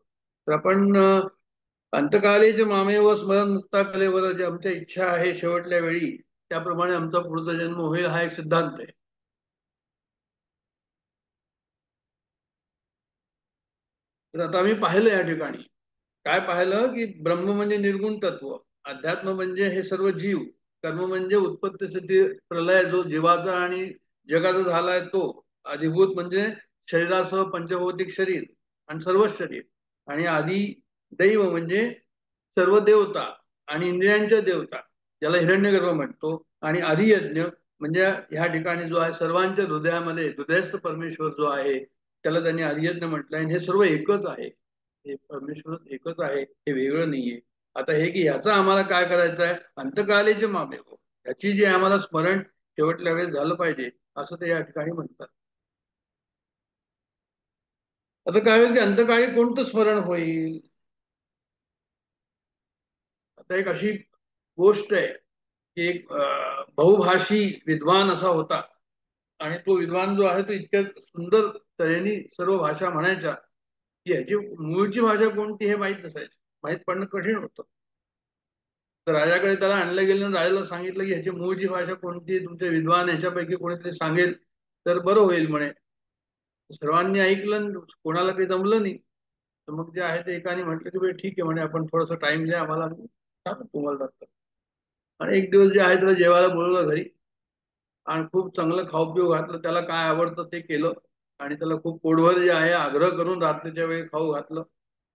तर आपण अंतकालीचे मामे व स्मरण मुक्ता कलेवर जे आमच्या इच्छा आहे शेवटल्या वेळी त्याप्रमाणे आमचा पुढचा जन्म होईल हा एक सिद्धांत आहे. तर आता आम्ही पाहिलं या ठिकाणी काय पाहिलं की ब्रह्म म्हणजे निर्गुण तत्व, अध्यात्म म्हणजे हे सर्व जीव, कर्म म्हणजे उत्पत्ती स्थिती प्रलय जो जीवाचा आणि जगाचा झालाय तो, अधिभूत म्हणजे शरीरासह पंचभौतिक शरीर आणि सर्व शरीर, आणि आधी दैव म्हणजे सर्व देवता आणि इंद्रियांच्या देवता ज्याला हिरण्यगर्भ म्हणतो, आणि आदियज्ञ म्हणजे ह्या ठिकाणी जो आहे सर्वांच्या हृदयामध्ये हृदयस्थ परमेश्वर जो आहे त्याला त्यांनी आदियज्ञ म्हटलंय. हे सर्व एकच आहे, हे परमेश्वर एकच आहे, हे वेगळं नाहीये. आता हे की ह्याचं आम्हाला काय करायचं आहे, अंतकालीचे मामे हो ह्याची जे आम्हाला स्मरण शेवटल्या वेळेस झालं पाहिजे असं ते या ठिकाणी म्हणतात. आता काय होईल की अंतकाळी कोणतं स्मरण होईल. आता एक अशी गोष्ट आहे की एक बहुभाषी विद्वान असा होता, आणि तो विद्वान जो आहे तो इतक्या सुंदर तऱ्हेने सर्व भाषा म्हणायच्या की ह्याची मूळची भाषा कोणती हे माहीत नसायचं, माहीत पडणं कठीण होतं. तर राजाकडे त्याला आणलं गेलं आणि राजाला सांगितलं की ह्याची मूळची भाषा कोणती, तुमचे विद्वान ह्याच्यापैकी कोणीतरी सांगेल तर बरं होईल म्हणे. सर्वांनी ऐकलं, कोणाला काही जमलं नाही. तर मग जे आहे ते एकाने म्हटलं की ठीक आहे म्हणे, आपण थोडासा टाइम द्या आम्हाला, सांगू तुम्हाला डॉक्टर. आणि एक दिवस जे आहे त्याला जेवायला बोलवलं घरी, आणि खूप चांगलं खाऊ पिऊ घातलं, त्याला काय आवडतं ते केलं, आणि त्याला खूप पोटभर जे आहे आग्रह करून रात्रीच्या वेळी खाऊ घातलं,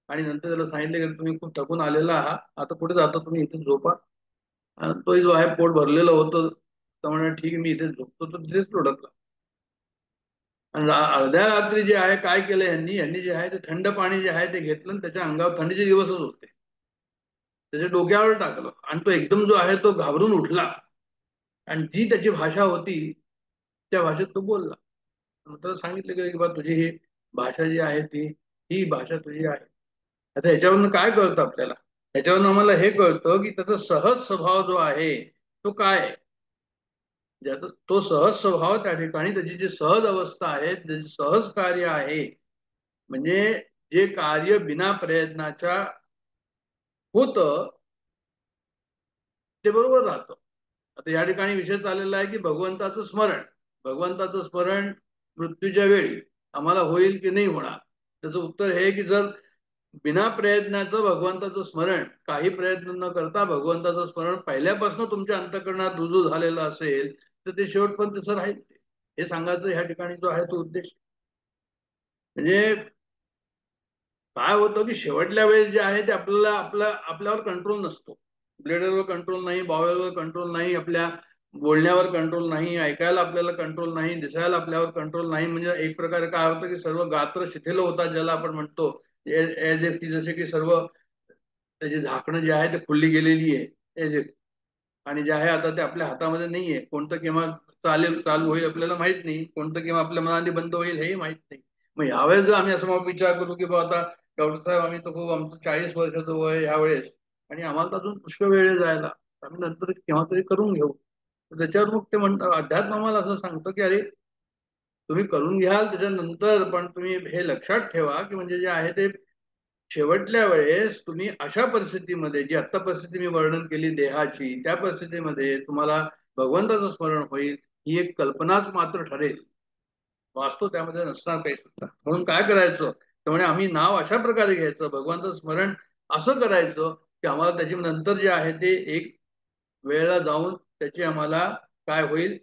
आणि नंतर त्याला सांगितलं की तुम्ही खूप थकून आलेला आहात, आता कुठे जाता तुम्ही, इथे झोपा. आणि तो जो आहे पोट भरलेलं होतं, तर म्हणे ठीक आहे मी इथे झोपतो, तो तिथेच लुढकला. आणि अर्ध्या रात्री जे आहे काय केलं यांनी यांनी जे आहे ते थंड पाणी जे आहे ते घेतलं आणि त्याच्या अंगावर, थंडीचे दिवसच होते, त्याच्या डोक्यावर टाकलं, आणि तो एकदम जो आहे तो घाबरून उठला, आणि जी त्याची भाषा होती त्या भाषेत तो बोलला. त्याला सांगितलं की बा तुझी ही भाषा जी आहे ती ही भाषा तुझी आहे. आता ह्याच्यावरून काय कळतं आपल्याला, ह्याच्यावरून आम्हाला हे कळतं की त्याचा सहज स्वभाव जो आहे तो काय आहे. ज्याचा तो सहज स्वभाव त्या ठिकाणी त्याची जी सहज अवस्था आहे, त्याचे सहज कार्य आहे, म्हणजे जे कार्य बिना प्रयत्नाच्या होतं ते बरोबर राहतं. आता या ठिकाणी विषय चाललेला आहे की भगवंताचं स्मरण, भगवंताचं स्मरण मृत्यूच्या वेळी आम्हाला होईल की नाही होणार. त्याचं उत्तर हे की जर बिना प्रयत्नाचं भगवंताचं स्मरण, काही प्रयत्न न करता भगवंताचं स्मरण पहिल्यापासून तुमच्या अंतःकरणात रुजू झालेलं असेल तर ते शेवटपर्यंत तसं राहील. हे सांगायचं ह्या ठिकाणी जो आहे तो उद्देश. म्हणजे काय होतं की शेवटल्या वेळेस जे आहे ते आपल्याला आपल्यावर कंट्रोल नसतो. ब्लेडरवर कंट्रोल नाही, बॉवेलवर कंट्रोल नाही, आपल्या बोलण्यावर कंट्रोल नाही, ऐकायला आपल्याला कंट्रोल नाही, दिसायला आपल्यावर कंट्रोल नाही. म्हणजे एक प्रकारे काय होतं की सर्व गात्र शिथिल होतात ज्याला आपण म्हणतो, एज एफ की जसे की सर्व त्याची झाकणं जी आहे ते खुलली गेलेली आहे एज एफ, आणि जे आहे आता ते आपल्या हातामध्ये नाहीये. कोणतं केव्हा चालू होईल आपल्याला माहित नाही, कोणतं केव्हा आपल्या मनाने बंद होईल हेही माहित नाही. मग यावेळेस जर आम्ही असं मग विचार करू की बाबा आता डॉक्टर साहेब आम्ही तर खूप आमचं 40 वर्षाचं वय ह्यावेळेस, आणि आम्हाला तर अजून पुष्कळ वेळ आहे जायला, आम्ही नंतर केव्हा तरी करून घेऊ. तर त्याच्यावर मग ते म्हणतात, अध्यात्म आम्हाला असं सांगतो की अरे तुम्ही करून घ्याल त्याच्यानंतर, पण तुम्ही हे लक्षात ठेवा की म्हणजे जे आहे ते शेवटल्या वेळेस तुम्ही अशा परिस्थितीमध्ये, जी आत्ता परिस्थिती मी वर्णन केली देहाची, त्या परिस्थितीमध्ये तुम्हाला भगवंताचं स्मरण होईल ही एक कल्पनाच मात्र ठरेल, वास्तव त्यामध्ये नसणार काही सुद्धा. म्हणून काय करायचं, त्यामुळे आम्ही नाव अशा प्रकारे घ्यायचं, भगवंताचं स्मरण असं करायचं की आम्हाला त्याची नंतर जे आहे ते एक वेळेला जाऊन त्याची आम्हाला काय होईल,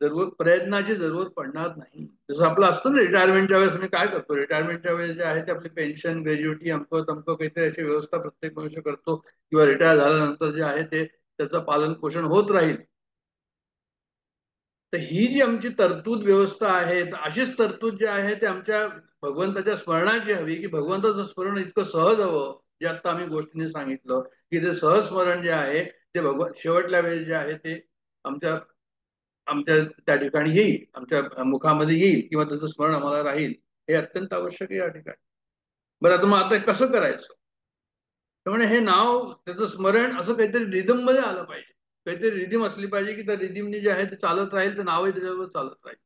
जरूर प्रयत्नाची जरूर पडणार नाही. जसं आपलं असतं ना रिटायरमेंटच्या वेळेस मी काय करतो, रिटायरमेंटच्या वेळेस जे आहे ते आपली पेन्शन, ग्रॅज्युटी, अमकं तमकं काहीतरी अशी व्यवस्था प्रत्येक मनुष्य करतो, किंवा रिटायर झाल्यानंतर जे आहे ते त्याचं पालन पोषण होत राहील. तर ही जी आमची तरतूद व्यवस्था आहे, तर अशीच तरतूद जी आहे ते आमच्या भगवंताच्या स्मरणाची हवी, की भगवंताचं स्मरण इतकं सहज हवं, जे आता आम्ही गोष्टीने सांगितलं की ते सहज स्मरण जे आहे ते शेवटल्या वेळेस जे आहे ते आमच्या आमच्या त्या ठिकाणी येईल, आमच्या मुखामध्ये येईल, किंवा त्याचं स्मरण आम्हाला राहील, हे अत्यंत आवश्यक आहे या ठिकाणी. बरं आता मग आता कसं करायचं? त्यामुळे हे नाव त्याचं स्मरण असं काहीतरी रिदम मध्ये आलं पाहिजे, काहीतरी रिदीम असली पाहिजे की त्या रिदीमने जे आहे ते चालत राहील, ते नावही त्याच्याबरोबर चालत राहील.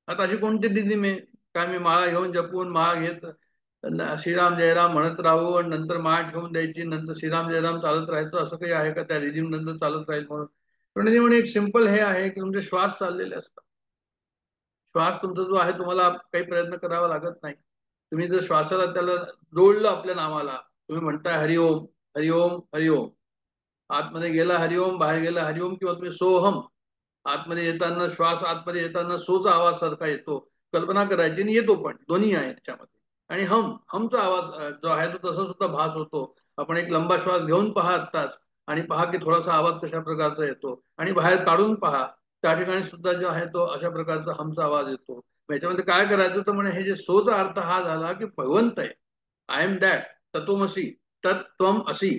आता अशी कोणती रिदीम आहे काय मी माळा घेऊन जपून माळा घेत श्रीराम जयराम म्हणत राहू आणि नंतर माळ ठेवून द्यायची, नंतर श्रीराम जयराम चालत राहायचं, असं काही आहे का त्या रिदीम नंतर चालत राहील म्हणून? पण एक सिंपल हे आहे की तुमचे श्वास चाललेले असतात. श्वास तुमचा जो आहे तुम्हाला काही प्रयत्न करावा लागत नाही. तुम्ही जर श्वासाला त्याला जोडलं आपल्या नावाला, तुम्ही म्हणताय हरिओम हरिओम हरिओम, आतमध्ये गेला हरिओम, बाहेर गेला हरिओम, किंवा तुम्ही सोहम, आतमध्ये येताना श्वास आतमध्ये येताना सोचा आवाज सारखा येतो, कल्पना करायची आणि येतो पण दोन्ही आहे त्याच्यामध्ये. आणि हमचा आवाज जो आहे तो तसा सुद्धा भास होतो. आपण एक लंबा श्वास घेऊन पहा आत्ताच आणि पहा की थोडासा आवाज कशा प्रकारचा येतो, आणि बाहेर काढून पहा त्या ठिकाणी सुद्धा जो आहे तो अशा प्रकारचा हमचा आवाज येतो. याच्यामध्ये काय करायचं तर म्हणे हे जे सोचा अर्थ हा झाला की भगवंत आहे, आय एम दॅट, तत्वमसी, तत्त्वम असी,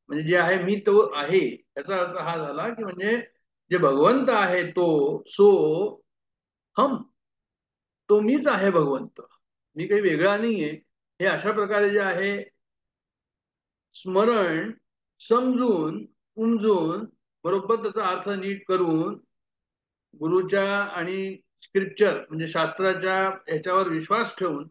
म्हणजे जे आहे मी तो आहे, याचा अर्थ हा झाला की म्हणजे जे भगवंत आहे तो सो हम, तो मीच आहे भगवंत, मी काही वेगळा नाहीये. हे अशा प्रकारे जे आहे स्मरण समजून उमजून बरोबर त्याचा अर्थ नीट करून गुरुच्या आणि स्क्रिप्चर म्हणजे शास्त्राच्या ह्याच्यावर विश्वास ठेवून,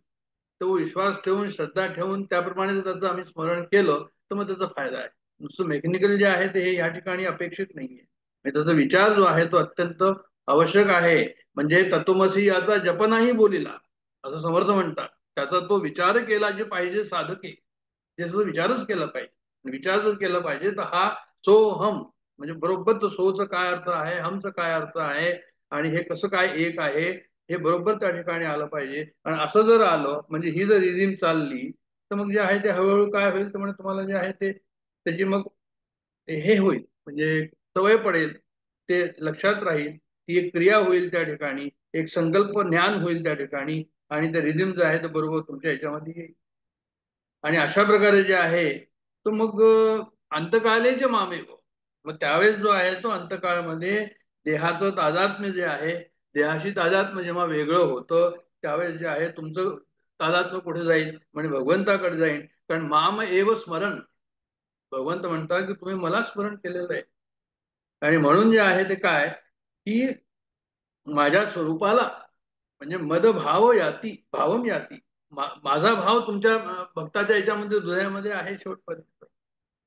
तो विश्वास ठेवून श्रद्धा ठेवून त्याप्रमाणे जर त्याचं आम्ही स्मरण केलं तर मग त्याचा फायदा आहे. नुसतं मेकॅनिकल जे आहे ते हे या ठिकाणी अपेक्षित नाहीये. त्याचा विचार जो आहे तो अत्यंत आवश्यक आहे. म्हणजे तत्वमसी याचा जप नाही बोलिला असं समर्थ म्हणतात, त्याचा तो विचार केला जे पाहिजे साधके, त्याचा विचारच केला पाहिजे. विचार जर केला पाहिजे तर हा सो हम म्हणजे बरोबर तो सोचं काय अर्थ आहे, हमचं काय अर्थ आहे आणि हे कसं काय एक आहे हे बरोबर त्या ठिकाणी आलं पाहिजे. आणि असं जर आलं म्हणजे ही जर रिझिम चालली तर मग जे आहे ते हळूहळू काय होईल तर म्हणजे तुम्हाला जे आहे ते त्याची मग हे होईल, म्हणजे सवय पडेल, ते लक्षात राहील, ती एक क्रिया होईल त्या ठिकाणी, एक संकल्प ज्ञान होईल त्या ठिकाणी, आणि ते रिझिम जे आहे ते बरोबर तुमच्या ह्याच्यामध्ये येईल. आणि अशा प्रकारे जे आहे तो मग अंतकालेचे मामेव, मग त्यावेळेस जो आहे तो अंतकाळमध्ये देहाचं तादात्म्य जे आहे, देहाशी तादात्म्य जेव्हा वेगळं होतं त्यावेळेस जे आहे तुमचं तादात्म्य कुठे जाईल म्हणजे भगवंताकडे जाईल. कारण माम एव स्मरण, भगवंत म्हणतात की तुम्ही मला स्मरण केलेलं आहे. आणि म्हणून जे आहे ते काय की माझ्या स्वरूपाला म्हणजे मदभाव याती भावम याती, माझा भाव तुमच्या भक्ताच्या याच्यामध्ये हृदयामध्ये आहे शेवटपर्यंत.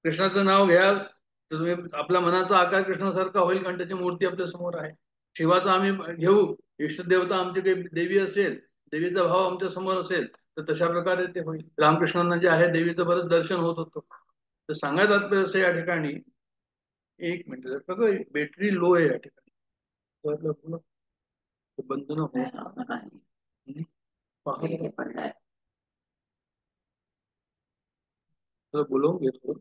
कृष्णाचं नाव घ्याल तर तुम्ही आपल्या मनाचा आकार कृष्णासारखा होईल, कारण त्याची मूर्ती आपल्या समोर आहे. शिवाचा आम्ही घेऊ, इष्टदेवता आमची काही देवी असेल, देवीचा भाव आमच्या समोर असेल तर तशा प्रकारे ते होईल. रामकृष्णांना जे आहे देवीचं बरंच दर्शन होत होतं. तर सांगायचं तात्पर्य असं या ठिकाणी, एक मिनिट बघा बॅटरी लो आहे या ठिकाणी, बंद न हो बोलवून घेतो,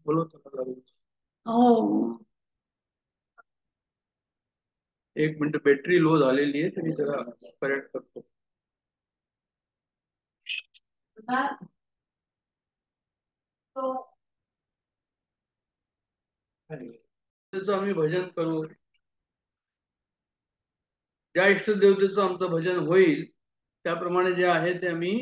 बोलवतो. हो एक मिनिट बॅटरी लो झालेली आहे तर मी जरा करेक्ट करतो. त्याचं आम्ही भजन करू, ज्या इष्टदेवतेचं आमचं भजन होईल त्याप्रमाणे जे आहे ते आम्ही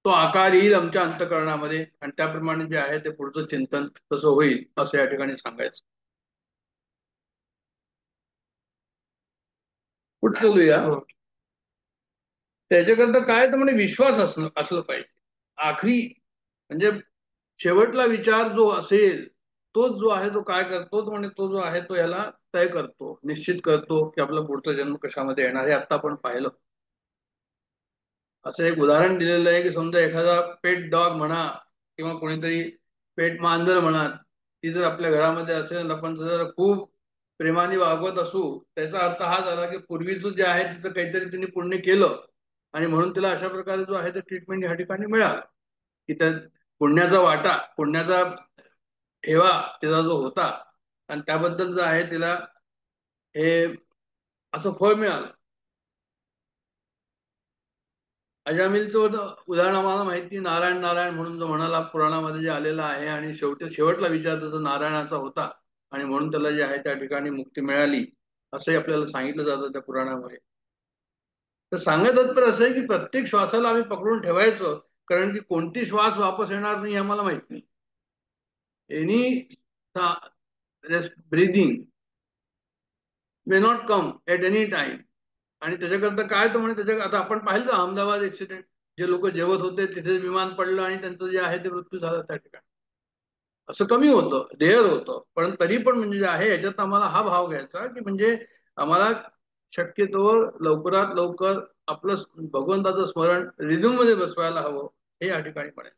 तो आकार येईल आमच्या अंतःकरणामध्ये आणि त्याप्रमाणे जे आहे ते पुढचं चिंतन तसं होईल असं या ठिकाणी सांगायचं. पुढे बोलूया. त्याच्याकरता काय तर म्हणजे विश्वास असलं पाहिजे. आखरी म्हणजे शेवटला विचार जो असेल तोच जो आहे तो काय करतो तो म्हणजे तो जो आहे तो याला तय करतो, निश्चित करतो की आपला पुढचा जन्म कशामध्ये येणार हे आता आपण पाहिलं. असं एक उदाहरण दिलेलं आहे की समजा एखादा पेट डॉग म्हणा किंवा कोणीतरी पेट मांजर म्हणा, ती जर आपल्या घरामध्ये असेल आपण जर खूप प्रेमाने वागवत असू, त्याचा अर्थ हा झाला की पूर्वीचं जे आहे तिचं काहीतरी तिने पुण्य केलं आणि म्हणून तिला अशा प्रकारे जो आहे तो ट्रीटमेंट या ठिकाणी मिळाला, की त्या पुण्याचा वाटा, पुण्याचा ठेवा तिचा जो होता आणि त्याबद्दल जो आहे तिला हे असं फळ मिळालं. अजामिलचं उदाहरण आम्हाला माहिती, नारायण नारायण म्हणून जो म्हणाला पुराणामध्ये जे आलेलं आहे आणि शेवटला विचार त्याचा नारायणाचा होता आणि म्हणून त्याला जे आहे त्या ठिकाणी मुक्ती मिळाली असंही आपल्याला सांगितलं जातं त्या पुराणामध्ये. तर सांगत तात्पर्य असं आहे की प्रत्येक श्वासाला आम्ही पकडून ठेवायचं, कारण की कोणती श्वास वापस येणार नाही आम्हाला माहित नाही. Any breathing may not come at any time. आणि त्याच्याकरता काय तर म्हणे त्याच्या आता आपण पाहिलं अहमदाबाद एक्सिडेंट, जे लोक जेवत होते तिथे विमान पडलं आणि त्यांचं जे आहे ते मृत्यू झाला त्या ठिकाणी. असं कमी होतं, रेअर होतं, पण तरी पण म्हणजे जे आहे याच्यात आम्हाला हा भाव घ्यायचा की म्हणजे आम्हाला शक्यतो लवकरात लवकर आपलं भगवंताचं स्मरण रिझ्यूम मध्ये बसवायला हवं, हे या ठिकाणी पण आहे.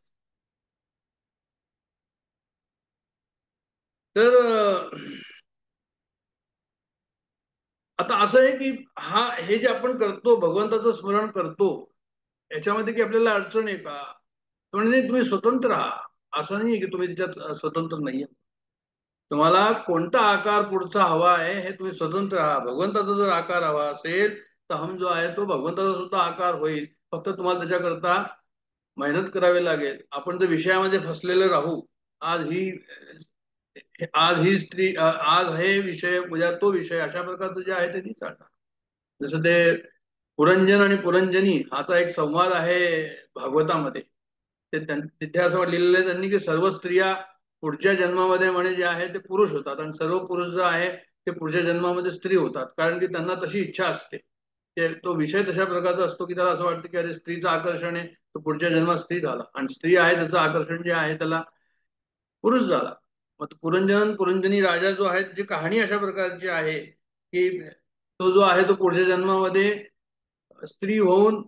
तर आता असं आहे की हे जे आपण करतो भगवंताचं स्मरण करतो, याच्यामध्ये की आपल्याला अडचण आहे का? म्हणजे तुम्ही स्वतंत्र आहात, असं नाही की तुम्ही त्याच्यात स्वतंत्र नाहीये. तुम्हाला कोणता आकार पुढचा हवा आहे हे तुम्ही स्वतंत्र आहात. भगवंताचा जर आकार हवा असेल तर हम जो आहे तो भगवंताचा सुद्धा आकार होईल. फक्त तुम्हाला त्याच्याकरता मेहनत करावी लागेल. आपण जर विषयामध्ये फसलेले राहू, आज ही आज ही स्त्री, आज हे विषय, उद्या तो विषय, अशा प्रकारचं जे आहे ते नाही चालणार. जसं ते पुरंजन आणि पुरंजनी हाचा एक संवाद आहे भागवतामध्ये. तिथे असं लिहिलेलं आहे त्यांनी की सर्व स्त्रिया पुढच्या जन्मामध्ये म्हणे जे आहे ते पुरुष होतात आणि सर्व पुरुष जो आहे ते पुढच्या जन्मामध्ये स्त्री होतात, कारण की त्यांना तशी इच्छा असते. तो विषय तशा प्रकारचा असतो की त्याला असं वाटतं की अरे स्त्रीचं आकर्षण आहे, तो पुढच्या जन्मात स्त्री झाला, आणि स्त्री आहे त्याचं आकर्षण जे आहे त्याला पुरुष झाला. मग पुरंजन पुरंजनी राजा जो आहे त्याची कहाणी अशा प्रकारची आहे की तो जो आहे तो पुढच्या जन्मामध्ये स्त्री होऊन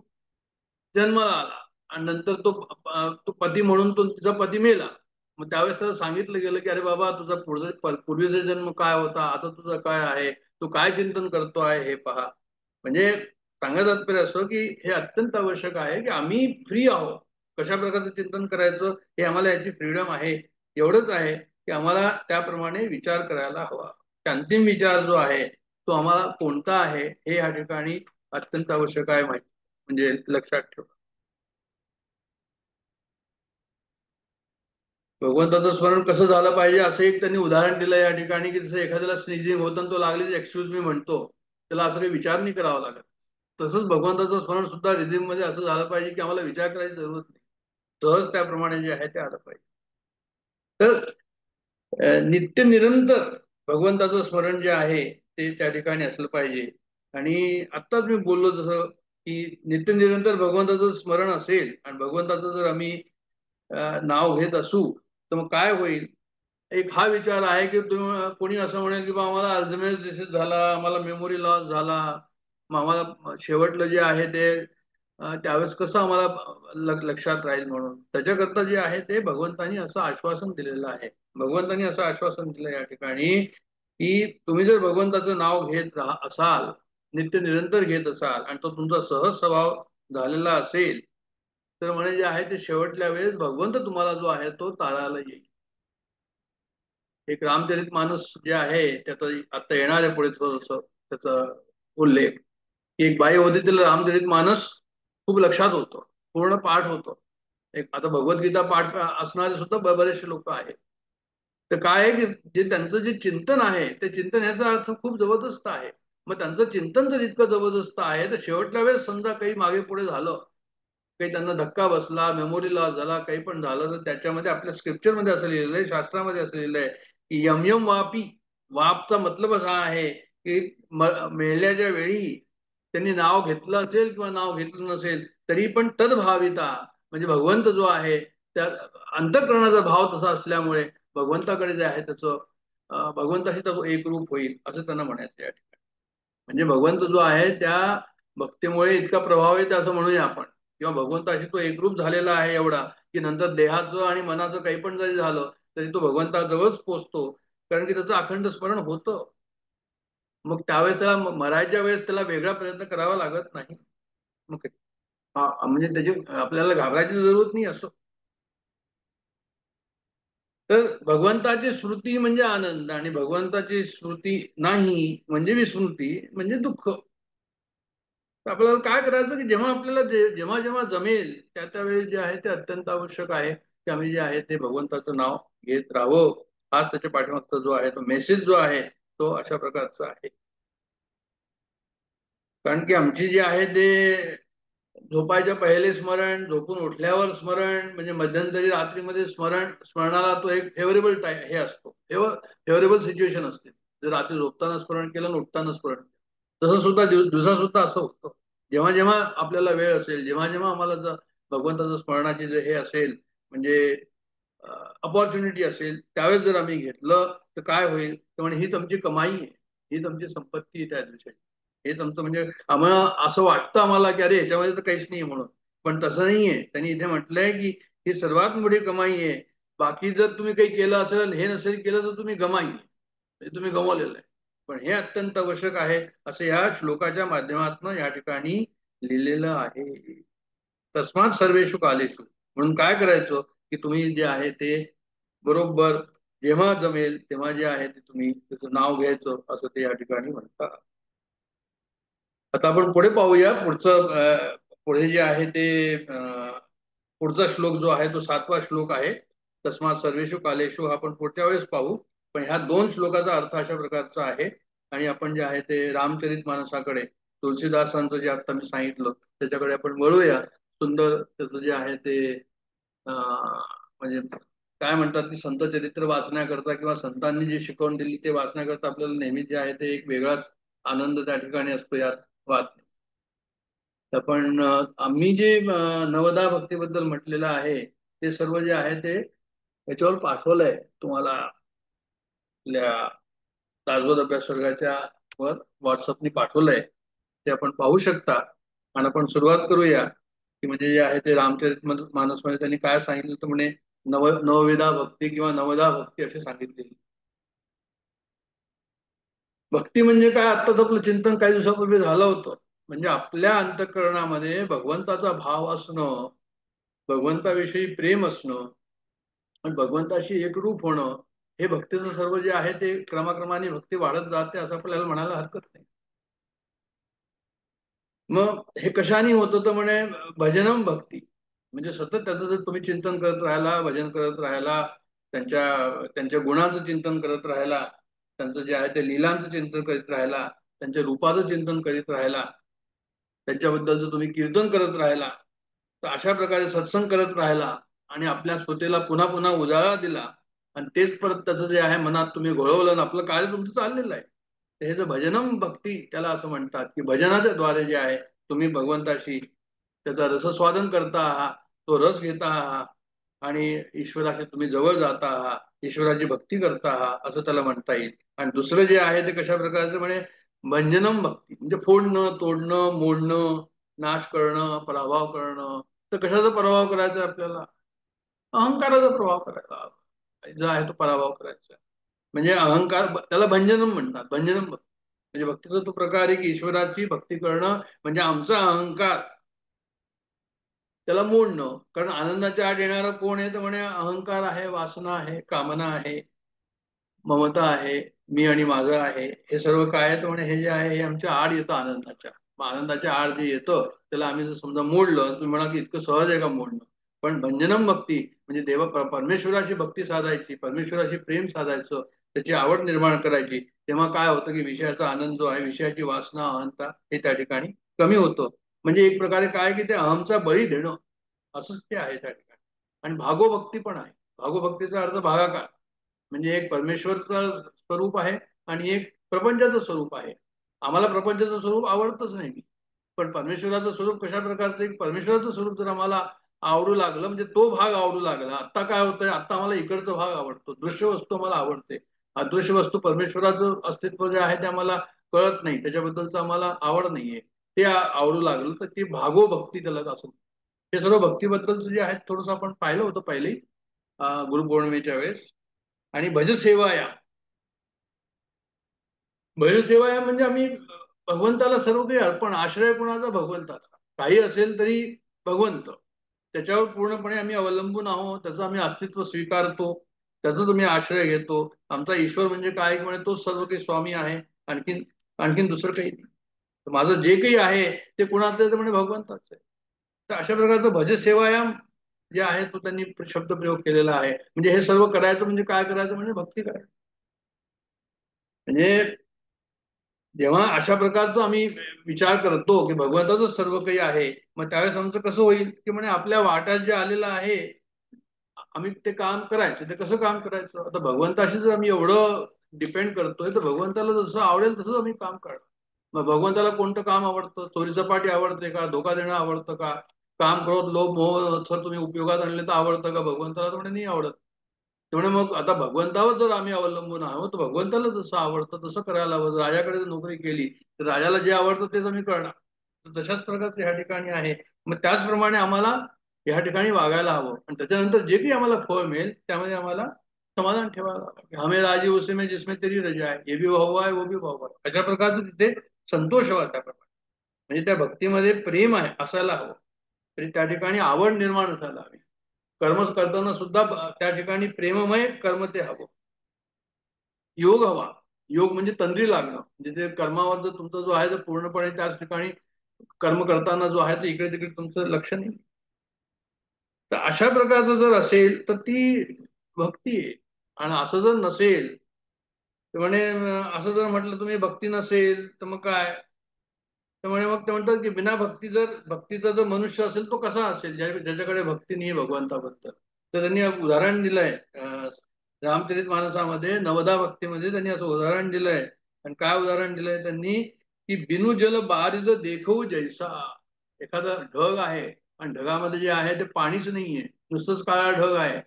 जन्माला आला आणि नंतर तो पती म्हणून तो तिचा पती मेला. मग त्यावेळेस त्याला सांगितलं गेलं की अरे बाबा तुझा पूर्वीचा जन्म काय होता, आता तुझा काय आहे, तू काय चिंतन करतो आहे हे पहा. म्हणजे सांगायचं तात्पर्य असं की हे अत्यंत आवश्यक आहे की आम्ही फ्री आहोत, कशा प्रकारचं चिंतन करायचं हे आम्हाला याची फ्रीडम आहे. एवढंच आहे की आम्हाला त्याप्रमाणे विचार करायला हवा. अंतिम विचार जो आहे तो आम्हाला कोणता आहे हे या ठिकाणी अत्यंत आवश्यक आहे माहिती, म्हणजे लक्षात ठेवा. भगवंताचं स्मरण कसं झालं पाहिजे असं एक त्यांनी उदाहरण दिलं या ठिकाणी की जसं एखाद्याला स्नीजिंग होतं तो लागलीच एक्सक्यूज मी म्हणतो, त्याला असं काही विचार नाही करावा लागत. तसंच भगवंताचं स्मरण सुद्धा रिझिम मध्ये असं झालं पाहिजे की आम्हाला विचार करायची जरूरत नाही, सहज त्याप्रमाणे जे आहे ते आलं पाहिजे. तर नित्य निरंतर भगवंताचं स्मरण जे आहे ते त्या ठिकाणी असलं पाहिजे. आणि आत्ताच मी बोललो जसं की नित्य निरंतर भगवंताचं स्मरण असेल आणि भगवंताचं जर आम्ही नाव घेत असू तर मग काय होईल. एक हा विचार आहे की तुम्ही कोणी असं म्हणेल की बा आम्हाला अल्झायमर्स डिसीज झाला, आम्हाला मेमोरी लॉस झाला, मग आम्हाला शेवटलं जे आहे ते त्यावेळेस कसं आम्हाला लक्षात राहील. म्हणून त्याच्याकरता जे आहे ते भगवंतानी असं आश्वासन दिलेलं आहे. भगवंतानी असं आश्वासन दिलं या ठिकाणी की तुम्ही जर भगवंताचं नाव घेत असाल, नित्य निरंतर घेत असाल आणि तो तुमचा सहज स्वभाव झालेला असेल तर म्हणे जे आहे ते शेवटल्या वेळेस भगवंत तुम्हाला जो आहे तो तारायला येईल. एक रामचरित मानस जे आहे त्याचा आता येणार आहे पुढे थोडस त्याचा उल्लेख, की एक बाई होती तिला रामचरित मानस खूप लक्षात होतं, पूर्ण पाठ होतो. एक आता भगवद्गीता पाठ असणारे सुद्धा बरेचसे लोक आहेत. तर काय आहे की जे त्यांचं जे चिंतन आहे ते चिंतन याचा अर्थ खूप जबरदस्त आहे. मग त्यांचं चिंतन जर इतकं जबरदस्त आहे तर शेवटल्या वेळेस समजा काही मागे पुढे झालं, काही त्यांना धक्का बसला, मेमोरी लॉस झाला, काही पण झालं, तर त्याच्यामध्ये आपल्या स्क्रिप्चरमध्ये असं लिहिलेलं आहे, शास्त्रामध्ये असं लिहिलेलं आहे की यम यम वापी. वापचा मतलब असा आहे की मेल्याच्या वेळी त्यांनी नाव घेतलं असेल किंवा नाव घेतलं नसेल तरी पण तद्भाविता, म्हणजे भगवंत जो आहे त्या अंतःकरणाचा भाव तसा असल्यामुळे भगवंताकडे जे आहे त्याचं भगवंताशी तो एक रूप होईल असं त्यांना म्हणायचं या ठिकाणी. म्हणजे भगवंत जो आहे त्या भक्तीमुळे इतका प्रभावित असं म्हणूया आपण, किंवा भगवंताशी तो एकरूप झालेला आहे एवढा की नंतर देहाचं आणि मनाचं काही पण जरी झालं तरी तो भगवंताजवळच पोचतो, कारण की त्याचं अखंड स्मरण होतं. मग त्यावेळेस त्याला मरायच्या वेळेस त्याला वेगळा प्रयत्न करावा लागत नाही. मग म्हणजे त्याची आपल्याला घाबरायची जरूरत नाही असं. तर भगवंताची स्मृती म्हणजे आनंद आणि भगवंताची स्मृती नाही म्हणजे विस्मृती म्हणजे दुःख. तर आपल्याला काय करायचं की जेव्हा आपल्याला जेव्हा जेव्हा जमेल त्या त्यावेळी जे आहे ते अत्यंत आवश्यक आहे की आम्ही जे आहे ते भगवंताचं नाव घेत राहावं. हाच त्याच्या पाठीमागचा जो आहे तो मेसेज जो आहे तो अशा प्रकारचा आहे. कारण की आमची जी आहे ते झोपायच्या पहिले स्मरण, झोपून उठल्यावर स्मरण, म्हणजे मध्यंतरी रात्रीमध्ये स्मरणाला तो एक फेवरेबल टाइम हे असतो, फेवरेबल सिच्युएशन असते. जर रात्री झोपताना स्मरण केलं आणि उठताना स्मरण केलं, तसं सुद्धा दिवसा सुद्धा असं होतं. जेव्हा जेव्हा आपल्याला वेळ असेल, जेव्हा जेव्हा आम्हाला जर भगवंताचं स्मरणाची जे हे असेल, म्हणजे अपॉर्च्युनिटी असेल, त्यावेळेस जर आम्ही घेतलं तर काय होईल, तर म्हणजे हीच आमची कमाई आहे, हीच आमची संपत्ती आहे त्या दिवसाची. हेच आमचं म्हणजे आम्हाला असं वाटतं आम्हाला की अरे ह्याच्यामध्ये तर काहीच नाही म्हणून, पण तसं नाहीये. त्यांनी इथे म्हटलंय की ही सर्वात मोठी कमाई आहे. बाकी जर तुम्ही काही केलं असेल, हे नसेल केलं, तर तुम्ही गमाई, म्हणजे तुम्ही गमावलेलं आहे. पण हे अत्यंत आवश्यक आहे असं या श्लोकाच्या माध्यमातून या ठिकाणी लिहिलेलं आहे. तस्मात सर्वेषु कालेषु, म्हणून काय करायचं की तुम्ही जे आहे ते बरोबर जेव्हा जमेल तेव्हा जे आहे ते तुम्ही त्याचं नाव घ्यायचं, असं ते या ठिकाणी म्हणतात. आता आपण पुढे पाहूया. पुढे जे आहे ते पुढचा श्लोक जो आहे तो 7वा श्लोक आहे. तस्मात सर्वेषु कालेषु हा आपण पुढच्या वेळेस पाहू. पण ह्या 2 श्लोकाचा अर्थ अशा प्रकारचा आहे. आणि आपण जे आहे ते रामचरित मानसाकडे, तुलसीदासांचं जे आता मी सांगितलं त्याच्याकडे आपण वळूया. सुंदर त्याचं जे आहे ते म्हणजे काय म्हणतात की संत चरित्र वाचण्याकरता किंवा संतांनी जे शिकवण दिली ते वाचण्याकरता आपल्याला नेहमी जे आहे ते एक वेगळाच आनंद त्या ठिकाणी असतो यात वाच. पण आम्ही जे नवदा भक्तीबद्दल म्हटलेलं आहे ते सर्व जे आहे ते याच्यावर पाठवलंय तुम्हाला, आपल्या दासबोध अभ्यास वर्गाच्या वर व्हॉट्सअपनी पाठवलंय, ते आपण पाहू शकता. आणि आपण सुरुवात करूया की म्हणजे जे आहे ते रामचरित मानसमध्ये त्यांनी काय सांगितलं, तर म्हणे नवविधा भक्ती किंवा नवदा भक्ती अशी सांगितलेली. भक्ती म्हणजे काय, आत्ताच आपलं चिंतन काही दिवसापूर्वी झालं होतं. म्हणजे आपल्या अंतःकरणामध्ये भगवंताचा भाव असणं, भगवंताविषयी प्रेम असणं आणि भगवंताशी एकरूप होणं, हे भक्तीचं सर्व जे आहे ते क्रमाक्रमाने भक्ती वाढत जाते असं आपल्याला म्हणायला हरकत नाही. मग हे कशाने होतं, तर म्हणे भजनम भक्ती, म्हणजे सतत त्याचं जर तुम्ही चिंतन करत राहिला, भजन करत राहिला, त्यांच्या त्यांच्या गुणांचं चिंतन करत राहिला, त्यांचं जे आहे ते लीलांचं चिंतन करीत राहिला, त्यांच्या रूपाचं चिंतन करीत राहिला, त्यांच्याबद्दल जर तुम्ही कीर्तन करत राहिला, तर अशा प्रकारे सत्संग करत राहिला आणि आपल्या स्वतेला पुन्हा पुन्हा उजाळा दिला आणि तेच परत त्याचं जे आहे मनात तुम्ही घोळवलं आणि आपलं कार्य तुमचं चाललेलं आहे, तर हे जे भजनम भक्ती त्याला असं म्हणतात की भजनाच्या द्वारे जे आहे तुम्ही भगवंताशी त्याचा रसस्वादन करता आहात, तो रस घेता आहात आणि ईश्वराशी तुम्ही जवळ जाता आहात, ईश्वराची भक्ती करता आहात असं त्याला म्हणता येईल. आणि दुसरं जे आहे ते कशा प्रकारचं म्हणे भंजनम भक्ती, म्हणजे फोडणं, तोडणं, मोडणं, नाश करणं, पराभव करणं. तर कशाचा पराभव करायचा आपल्याला, अहंकाराचा प्रभाव करायचा जो आहे तो पराभव करायचा. म्हणजे अहंकार, त्याला भंजनम म्हणतात. भंजनम म्हणजे भक्तीचा तो प्रकार आहे की ईश्वराची भक्ती करणं म्हणजे आमचा अहंकार त्याला मोडणं. कारण आनंदाच्या आड येणारा कोण आहे, तर म्हणे अहंकार आहे, वासना आहे, कामना आहे, ममता आहे, मी आणि माझं आहे. हे सर्व काय आहे, तर म्हणे हे जे आहे हे आमच्या आड येतं आनंदाच्या. मग आनंदाच्या आड जे येतं त्याला आम्ही जर समजा मोडलं, तुम्ही म्हणा की इतकं सहज आहे का मोडणं. पण भंजनम भक्ती म्हणजे परमेश्वराशी भक्ती साधायची, परमेश्वराशी प्रेम साधायचं, त्याची आवड निर्माण करायची. तेव्हा काय होतं की विषयाचा आनंद जो आहे, विषयाची वासना, अहंता हे त्या ठिकाणी कमी होतं. म्हणजे एक प्रकारे काय की ते अहमचा बळी देणं असंच ते आहे त्या ठिकाणी. आणि भागोभक्ती पण आहे. भागोभक्तीचा अर्थ भागाकार, म्हणजे एक परमेश्वरचं स्वरूप आहे आणि एक प्रपंचाचं स्वरूप आहे. आम्हाला प्रपंचाचं स्वरूप आवडतच नाही, पण परमेश्वराचं स्वरूप कशा प्रकारचं, एक परमेश्वराचं स्वरूप जर आम्हाला आवडू लागलं, म्हणजे तो भाग आवडू लागला. आता काय होतंय, आता आम्हाला इकडचा भाग आवडतो, दृश्य वस्तू आम्हाला आवडते. अदृश्य वस्तू परमेश्वराचं अस्तित्व जे आहे ते आम्हाला कळत नाही, त्याच्याबद्दलचं आम्हाला आवड नाहीये, ते आवडू लागलं तर ती भागोभक्ती त्याला असं. हे सर्व भक्तीबद्दलचं जे आहे थोडंसं आपण पाहिलं होतं पहिले गुरुपौर्णिमेच्या वेळेस. आणि भजसेवा या, भजसेवा या म्हणजे आम्ही भगवंताला सर्व काही अर्पण, आश्रय कुणाचा भगवंताचा, काही असेल तरी भगवंत त्याच्यावर पूर्णपणे आम्ही अवलंबून आहोत, त्याचं आम्ही अस्तित्व स्वीकारतो, त्याचाच आम्ही आश्रय घेतो. आमचा ईश्वर म्हणजे काय म्हणे तोच सर्व काही स्वामी आहे, आणखीन आणखीन दुसरं काही नाही. तर माझं जे काही आहे ते कुणाचं आहे, तर म्हणे भगवंताचं आहे. तर अशा प्रकारचं भजसेवायाम जे आहे तो त्यांनी शब्द प्रयोग केलेला आहे. म्हणजे हे सर्व करायचं म्हणजे काय करायचं, म्हणजे भक्ती करायचं. म्हणजे जेव्हा अशा प्रकारचा आम्ही विचार करतो की भगवंताचं सर्व काही आहे, मग त्यावेळेस आमचं कसं होईल की म्हणे आपल्या वाट्यात जे आलेलं आहे आम्ही ते काम करायचं. ते कसं काम करायचं? आता भगवंताशी जर आम्ही एवढं डिपेंड करतोय तर भगवंताला जसं आवडेल तसंच आम्ही काम करणार. मग भगवंताला कोणतं काम आवडतं? चोरीसपाटी आवडते का? धोका देणं आवडतं का? काम करत लोभ मोह सर तुम्ही उपयोगात आणले तर आवडतं का? भगवंताला तर म्हणे नाही आवडत. त्यामुळे मग आता भगवंतावर जर आम्ही अवलंबून आहोत तर भगवंताला जसं आवडतं तसं करायला हवं. राजाकडे जर नोकरी केली तर राजाला जे आवडतं तेच आम्ही करणार. तर तशाच प्रकारचं ह्या ठिकाणी आहे. मग त्याचप्रमाणे आम्हाला ह्या ठिकाणी वागायला हवं आणि त्याच्यानंतर जे काही आम्हाला फळ मिळेल त्यामध्ये आम्हाला समाधान ठेवायला हवं. हमें राजी उसे में जिसमें तेरी रजा आहे, ये भी हुआ है वो भी हुआ है, अशा प्रकारचं तिथे संतोष हवा. त्याप्रमाणे म्हणजे त्या भक्तीमध्ये प्रेम आहे असायला हवं. तरी त्या ठिकाणी आवड निर्माण असायला हवी. कर्म करताना सुद्धा त्या ठिकाणी प्रेममय कर्म ते हवं. योग हवा. योग म्हणजे तंद्री लागणं, म्हणजे ते कर्मावर जर तुमचा जो आहे तो पूर्णपणे त्याच ठिकाणी कर्म करताना जो आहे तो इकडे तिकडे तुमचं लक्ष नाही. तर अशा प्रकारचं जर असेल तर ती भक्ती आहे. आणि असं जर नसेल तर म्हणे असं जर म्हटलं तुम्ही भक्ती नसेल तर मग काय? त्यामुळे मग ते म्हणतात की बिना भक्ती जर भक्तीचा जर मनुष्य असेल तो कसा असेल ज्याच्याकडे भक्ती नाही भगवंताबद्दल. तर त्यांनी उदाहरण दिलंय रामचरित मानसामध्ये नवदा भक्तीमध्ये त्यांनी असं उदाहरण दिलंय. आणि काय उदाहरण दिलंय त्यांनी की बिनु जल बारिज देखू जैसा. एखादा ढग आहे आणि ढगामध्ये जे आहे ते पाणीच नाहीये, नुसतंच काळा ढग आहे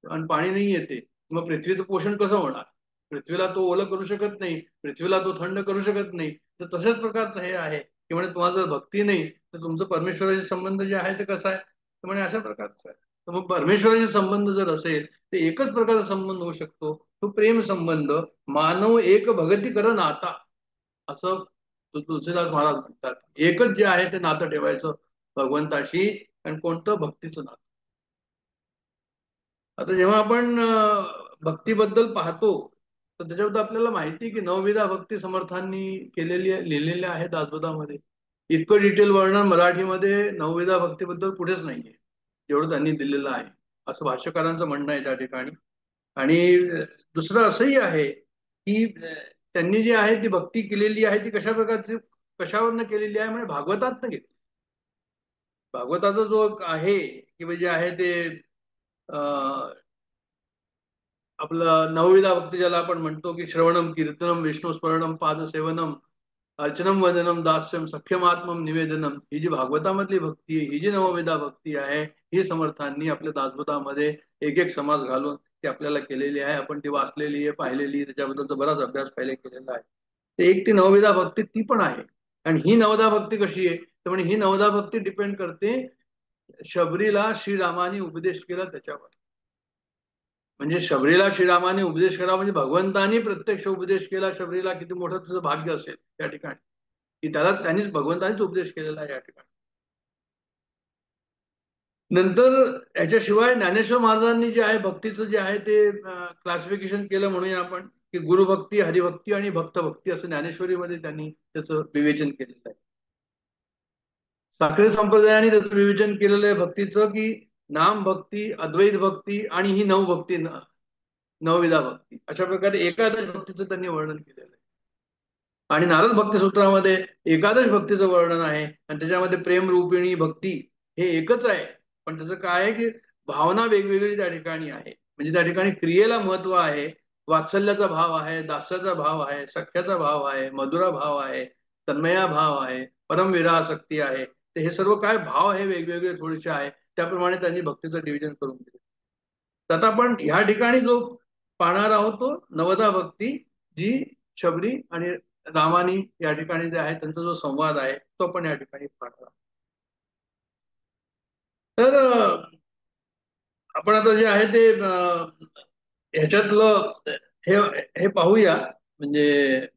आणि पाणी नाही येते, मग पृथ्वीचं पोषण कसं होणार? पृथ्वीला तो ओलं करू शकत नाही, पृथ्वीला तो थंड करू शकत नाही. तर तशाच प्रकारचं हे आहे की म्हणे तुम्हाला जर भक्ती नाही तर तुमचं परमेश्वराशी संबंध जे आहे ते कसं आहे? तर म्हणे अशा प्रकारचं आहे. तर मग परमेश्वराशी संबंध जर असेल तर एकच प्रकारचा संबंध होऊ शकतो, तो प्रेम संबंध. मानव एक भगती कर नाता, असं तुलसीदास महाराज म्हणतात. एकच जे आहे ते नातं ठेवायचं भगवंताशी. आणि कोणतं? भक्तीचं नातं. आता जेव्हा आपण भक्तीबद्दल पाहतो तर त्याच्याबद्दल आपल्याला माहिती की नवविधा भक्ती समर्थांनी केलेली आहे, लिहिलेल्या आहे दासबोधामध्ये. इतकं डिटेल वर्णन मराठीमध्ये नवविधा भक्तीबद्दल कुठेच नाहीये जेवढं त्यांनी दिलेलं आहे, असं भाष्यकारांचं म्हणणं आहे त्या ठिकाणी. आणि दुसरं असंही आहे की त्यांनी जी आहे ती भक्ती केलेली आहे ती कशा प्रकारची कशावरनं केलेली आहे म्हणजे भागवतातनं घेतली. भागवताचा जो आहे की जे आहे ते आपलं नवविधा भक्ती ज्याला आपण म्हणतो की श्रवणम कीर्तनम विष्णू स्मरणम पादसेवनम अर्चनम वंदनम दास्यम सख्यमात्मम निवेदनम, ही जी भागवतामधली भक्ती आहे, ही जी नवविधा भक्ती आहे, ही समर्थांनी आपल्या दासबोधामध्ये एक एक समास घालून ती आपल्याला केलेली आहे. आपण ती वाचलेली आहे, पाहिलेली आहे, त्याच्याबद्दलचा बराच अभ्यास पहिले केलेला आहे. ते एक ती नवविधा भक्ती ती पण आहे. आणि ही नवदा भक्ती कशी आहे तर म्हणजे ही नवदा भक्ती डिपेंड करते शबरीला श्रीरामाने उपदेश केला त्याच्यावर. म्हणजे शबरीला श्रीरामाने उपदेश केला म्हणजे भगवंतानी प्रत्यक्ष उपदेश केला शबरीला, किती मोठं तुझं भाग्य असेल त्या ठिकाणी की त्याला त्यांनीच भगवंतानीच उपदेश केलेला आहे या ठिकाणी. नंतर याच्याशिवाय ज्ञानेश्वर महाराजांनी जे आहे भक्तीचं जे आहे ते क्लासिफिकेशन केलं म्हणूया आपण की गुरुभक्ती, हरिभक्ती आणि भक्तभक्ती असं ज्ञानेश्वरीमध्ये त्यांनी त्याचं विवेचन केलेलं आहे. साखरे संप्रदायाने त्याचं विवेचन केलेलं आहे भक्तीचं की नाम भक्ती, अद्वैत भक्ती आणि ही नवभक्ती, नवविधा भक्ती, अशा प्रकारे एकादश भक्तीचं त्यांनी वर्णन केलेलं आहे. आणि नारद भक्ती सूत्रामध्ये एकादश भक्तीचं वर्णन आहे आणि त्याच्यामध्ये प्रेम रूपिणी भक्ती हे एकच आहे. पण त्याचं काय आहे की भावना वेगवेगळी त्या ठिकाणी आहे. म्हणजे त्या ठिकाणी क्रियेला महत्व आहे, वात्सल्याचा भाव आहे, दास्याचा भाव आहे, सख्याचा भाव आहे, मधुरा भाव आहे, तन्मया भाव आहे, परमविरासक्ती आहे. तर हे सर्व काय भाव हे वेगवेगळे थोडेसे आहे. त्याप्रमाणे त्यांनी भक्तीचं डिव्हिजन करून दिलं. तर आता आपण ह्या ठिकाणी जो पाहणार आहोत तो नवदा भक्ती, जी शबरी आणि रामानी या ठिकाणी जे आहे त्यांचा जो संवाद आहे तो पण या ठिकाणी पाहणार. तर आपण आता जे आहे ते ह्याच्यातलं हे हे पाहूया. म्हणजे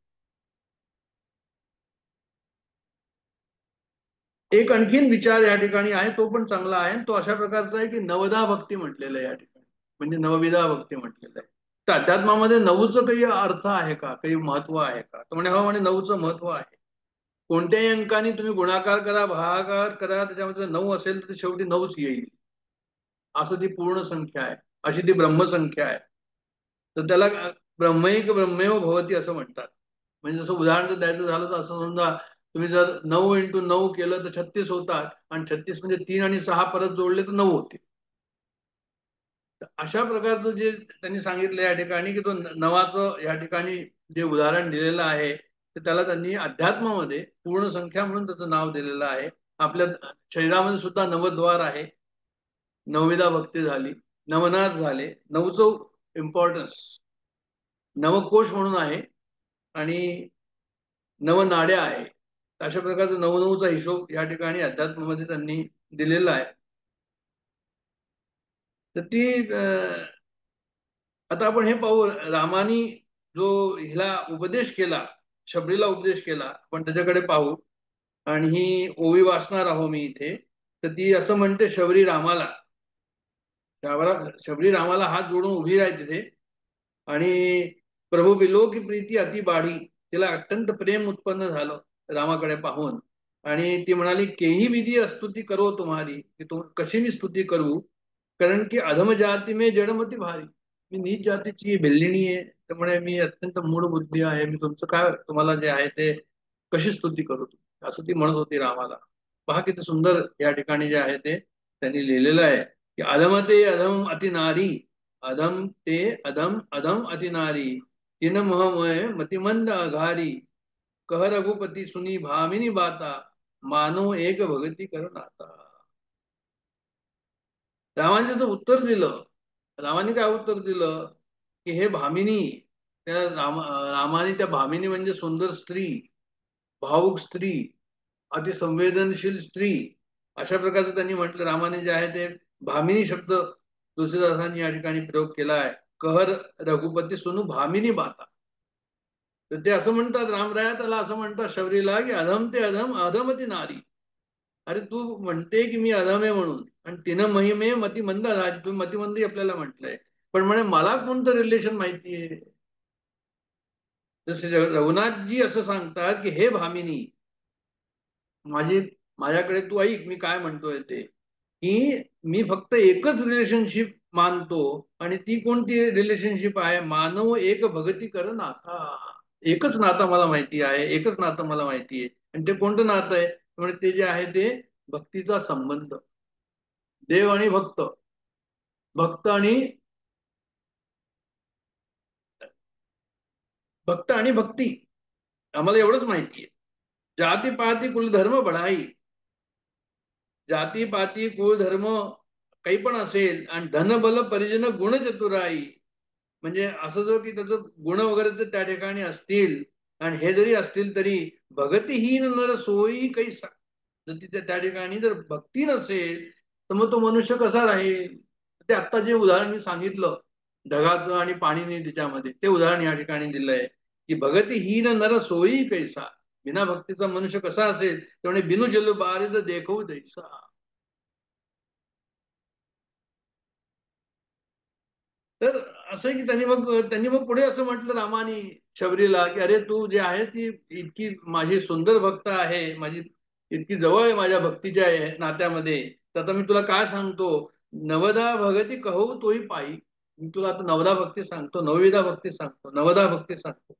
एक आणखीन विचार या ठिकाणी आहे तो पण चांगला आहे. तो अशा प्रकारचा आहे की नवदा भक्ती म्हटलेलं आहे या ठिकाणी, म्हणजे नवविधा भक्ती म्हटलेलं आहे. तर अध्यात्मामध्ये नऊचं काही अर्थ आहे का, काही महत्व आहे का? तर म्हणे हो, म्हणे नऊचं महत्व आहे. कोणत्याही अंकाने तुम्ही गुणाकार करा, भागाकार करा, त्याच्यामध्ये 9 असेल तर शेवटी 9च येईल. असं ती पूर्ण संख्या आहे, अशी ती ब्रह्मसंख्या आहे. तर त्याला ब्रह्मैक ब्रह्मेव भवती असं म्हणतात. म्हणजे जसं उदाहरण जर द्यायचं झालं तर असं समजा तुम्ही जर 9 × 9 केलं तर 36 होतात, आणि 36 म्हणजे 3 आणि 6 परत जोडले तर 9 होते. अशा प्रकारचं जे त्यांनी सांगितलं या ठिकाणी, की तो नवाचं या ठिकाणी जे उदाहरण दिलेलं आहे तर त्याला त्यांनी अध्यात्मामध्ये पूर्ण संख्या म्हणून त्याचं नाव दिलेलं आहे. आपल्या शरीरामध्ये सुद्धा नवद्वार आहे. 9वीदा भक्ती झाली, नवनाथ झाले, 9चं इम्पॉर्टन्स नवकोश म्हणून आहे, आणि नवनाड्या आहे. अशा प्रकारचा 9-9चा हिशोब या ठिकाणी अध्यात्मामध्ये त्यांनी दिलेला आहे. तर ती आता आपण हे पाहू, रामानी जो हिला उपदेश केला, शबरीला उपदेश केला, आपण त्याच्याकडे पाहू. आणि ही ओवी वाचणार आहो मी इथे. तर ती असं म्हणते शबरी रामाला, शबरी रामाला हात जोडून उभी राहते तिथे, आणि प्रभू बिलो की प्रीती अति बाढी, तिला अत्यंत प्रेम उत्पन्न झालं रामाकडे पाहून. आणि ती म्हणाली, केही विधी स्तुती करो तुम्हारी, की कशी मी स्तुती करू, कारण की अधम जाती में जडमती भारी, मी नीच जातीची बिल्लिणी आहे, त्यामुळे मी अत्यंत मूढ बुद्धी आहे, मी तुमचं काय, तुम्हाला जे आहे ते कशी स्तुती करू, असं ती म्हणत होती रामाला. पहा किती सुंदर या ठिकाणी जे आहे ते त्यांनी लिहिलेलं आहे, की अधम ते अधम अति नारी, अधम ते अधम अधम अति नारी, तिन मोहमय मतिमंद अघारी, कह रघुपती सुनी भामिनी बाता, मानो एक भगती कर नाता. रामाने त्याचं उत्तर दिलं. रामाने काय उत्तर दिलं, की हे भामिनी, त्या रामाने त्या भामिनी म्हणजे सुंदर स्त्री, भावुक स्त्री, अतिसंवेदनशील स्त्री, अशा प्रकारचं त्यांनी म्हटलं. रामाने जे आहे ते भामिनी शब्द तुलसीदासांनी या ठिकाणी प्रयोग केला आहे. कहर रघुपती सुनू भामिनी बाता. तर ते असं म्हणतात, रामराया त्याला असं म्हणतात शबरीला, की अधम ते अधम अधमती नारी. अरे तू म्हणते की मी अधम आहे म्हणून, आणि तिनं महिमे मतिमंद झाली, तुम्ही मतिमंदी आपल्याला म्हटलंय, पण म्हणे मला कोणतं रिलेशन माहितीये. जसे रघुनाथजी असं सांगतात, की हे भामिनी, माझी माझ्याकडे तू ऐक मी काय म्हणतोय ते, की मी फक्त एकच रिलेशनशिप मानतो, आणि ती कोणती रिलेशनशिप आहे, मानव एक भगती कर नाथा. एकच नातं मला माहिती आहे, एकच नातं मला माहिती आहे, आणि ते कोणतं नातं आहे, म्हणजे ते जे आहे ते भक्तीचा संबंध, देव आणि भक्त, भक्त आणि भक्त आणि भक्ती, आम्हाला एवढंच माहिती आहे. जाती पाती कुलधर्म बढाई, जाती पाती कुळधर्म काही पण असेल, आणि धनबल परिजन गुण चतुराई, म्हणजे असं जो की त्याचं गुण वगैरे तर त्या ठिकाणी असतील, आणि हे जरी असतील तरी भगतीहीन नर सोयी कैसा, जर तिथे त्या ठिकाणी जर भक्ती नसेल तर मग तो मनुष्य कसा राहील. ते आत्ता जे उदाहरण मी सांगितलं, ढगाचं आणि पाणी नाही त्याच्यामध्ये, ते उदाहरण या ठिकाणी दिलंय, की भगतीहीन नर सोयी कैसा, बिना भक्तीचा मनुष्य कसा असेल, त्यामुळे बिनु जल बारिद देखो दैसा. तर असं की त्यांनी मग पुढे असं म्हटलं रामानी शबरीला, की अरे तू जे आहे ती इतकी माझी सुंदर भक्त आहे, माझी इतकी जवळ आहे माझ्या भक्तीच्या नात्यामध्ये, तर आता मी तुला काय सांगतो, नवदा भगती कहू तोही पायी. मी तुला आता नवदा भक्ती सांगतो, नवविधा भक्ती सांगतो, नवदा भक्ती सांगतो.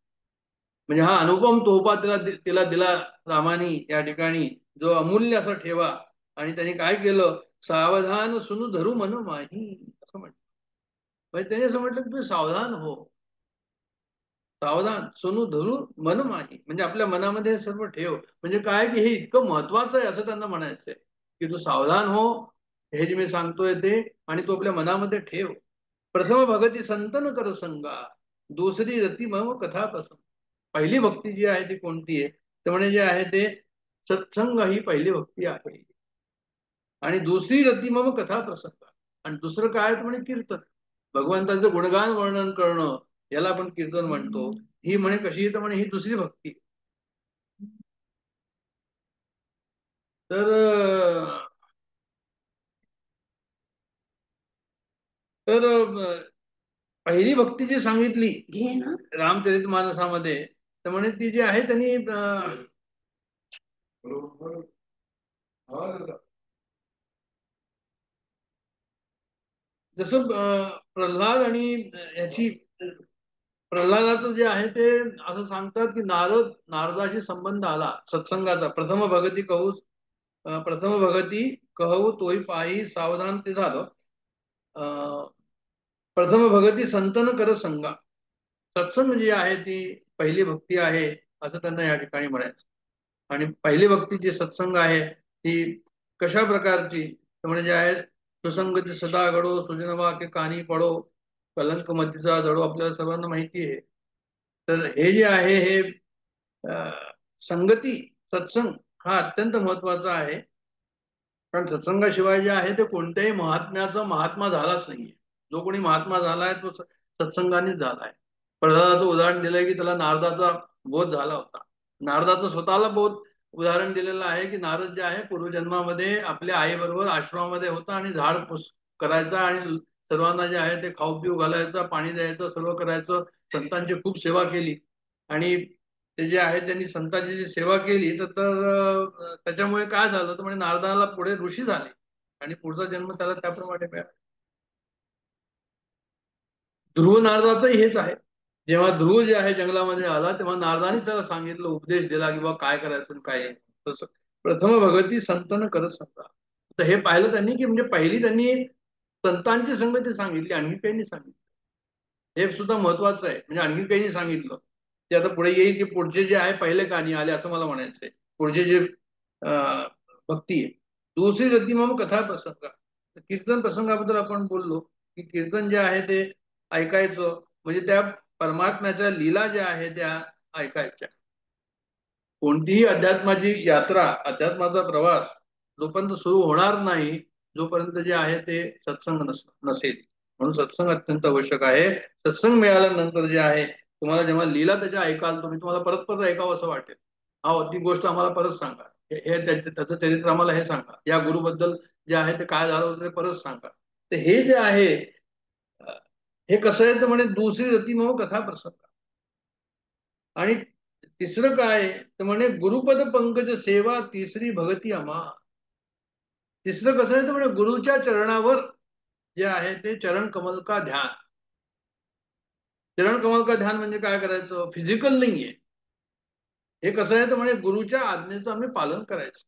म्हणजे हा अनुपम तोफा तिला दिला रामानी या ठिकाणी, जो अमूल्य असा ठेवा. आणि त्यांनी काय केलं, सावधान सुनु धरू मन माही, असं म्हटलं. म्हणजे त्याने असं म्हटलं की तुम्ही सावधान हो, सावधान सोनू धरू मन माही, म्हणजे आपल्या मनामध्ये हे सर्व ठेव. म्हणजे काय, की हे इतकं महत्वाचं आहे असं त्यांना म्हणायचंय, की तू सावधान हो, हे जे मी सांगतोय ते, आणि तू आपल्या मनामध्ये ठेव. प्रथम भगती संतन कर संगा, दुसरी रती मम कथा प्रसंग. पहिली भक्ती जी आहे ती कोणती आहे, तर म्हणजे जे आहे ते सत्संग ही पहिली भक्ती आहे. आणि दुसरी रती मम कथा प्रसंग, आणि दुसरं काय तर म्हणे कीर्तन, भगवंताचं गुणगान वर्णन करणं, याला आपण कीर्तन म्हणतो. ही म्हणे कशी येतं, म्हणे ही दुसरी भक्ती. तर तर पहिली भक्ती जी सांगितली घे ना रामचरित मानसामध्ये, तर म्हणे ती जी आहे त्यांनी जसं प्रल्हाद आणि याची प्रल्हादाचं जे आहे ते असं सांगतात की नारदाशी संबंध आला सत्संगाचा. प्रथम भगती कहू तोही पायी सावधान ते झालं. प्रथम भगती संतन कर संगा. सत्संग जी आहे ती पहिली भक्ती आहे असं त्यांना या ठिकाणी म्हणायचं. आणि पहिली भक्ती जी सत्संग आहे ती कशा प्रकारची तर म्हणजे आहे सुसंगती सदा घडो सुजनवा के कानी पडो कलंक मतीचा जडो आपल्याला सर्वांना माहिती आहे. तर हे जे आहे हे संगती सत्संग हा अत्यंत महत्वाचा आहे. कारण सत्संगाशिवाय जे आहे ते कोणत्याही महात्म्याचा महात्मा झालाच नाहीये. जो कोणी महात्मा झालाय तो सत्संगानेच झालाय. प्रल्हादाचं उदाहरण दिलंय की त्याला नारदाचा बोध झाला होता. नारदाचं स्वतःला बोध उदाहरण दिलेलं आहे की नारद जे आहे पूर्वजन्मामध्ये आपल्या आईबरोबर आश्रमामध्ये होता आणि झाड करायचा आणि सर्वांना जे आहे ते खाऊ पिऊ घालायचं, पाणी द्यायचं, सर्व करायचं. संतांची खूप सेवा केली आणि ते जे आहे त्यांनी संतांची जी सेवा केली त्याच्यामुळे काय झालं तर म्हणजे नारदाला पुढे ऋषी झाले आणि पुढचा जन्म त्याला त्याप्रमाणे मिळाला. ध्रुव नारदाचंही हेच आहे. जेव्हा ध्रुव जे आहे जंगलामध्ये आला तेव्हा नारदाने त्याला सांगितलं, उपदेश दिला की बाबा काय करायचं काय. तसं प्रथम भगती संतन करत सांगा. तर हे पाहिलं त्यांनी की म्हणजे पहिली त्यांनी संतांची संगती सांगितली, आणखी काही नाही सांगितलं. हे सुद्धा महत्वाचं आहे. म्हणजे आणखी काही नाही सांगितलं ते आता पुढे येईल की पुढचे जे आहे पहिले कहाणी आले असं मला म्हणायचंय. पुढचे जे भक्ती आहे. दुसरी गती मग कथा प्रसंग. कीर्तन प्रसंगाबद्दल आपण बोललो की कीर्तन जे आहे ते ऐकायचं म्हणजे त्या परमात्म्याच्या लीला ज्या आहेत त्या ऐकायच्या. कोणतीही अध्यात्माची यात्रा अध्यात्माचा प्रवास जोपर्यंत सुरू होणार नाही जोपर्यंत जे आहे ते सत्संग नसेल. म्हणून सत्संग अत्यंत आवश्यक आहे. सत्संग मिळाल्यानंतर जे आहे तुम्हाला जेव्हा लीला त्याच्या ऐकाल तुम्ही तुम्हाला परत परत ऐकावं असं वाटेल. हा ती गोष्ट आम्हाला परत सांगा, हे त्याचं चरित्र आम्हाला हे सांगा, या गुरुबद्दल जे आहे ते काय झालं होतं ते परत सांगा. तर हे जे आहे हे कसं आहे तर म्हणे दुसरी रती मग कथा प्रसंग. आणि तिसरं काय तर म्हणे गुरुपद पंकज सेवा तिसरी भगती अमा. तिसरं कसं आहे तर म्हणे गुरुच्या चरणावर जे आहे ते चरण कमल का ध्यान. चरण कमल का ध्यान म्हणजे काय करायचं, फिजिकल नाहीये. हे कसं आहे तर म्हणे गुरुच्या आज्ञेचं आम्ही पालन करायचं,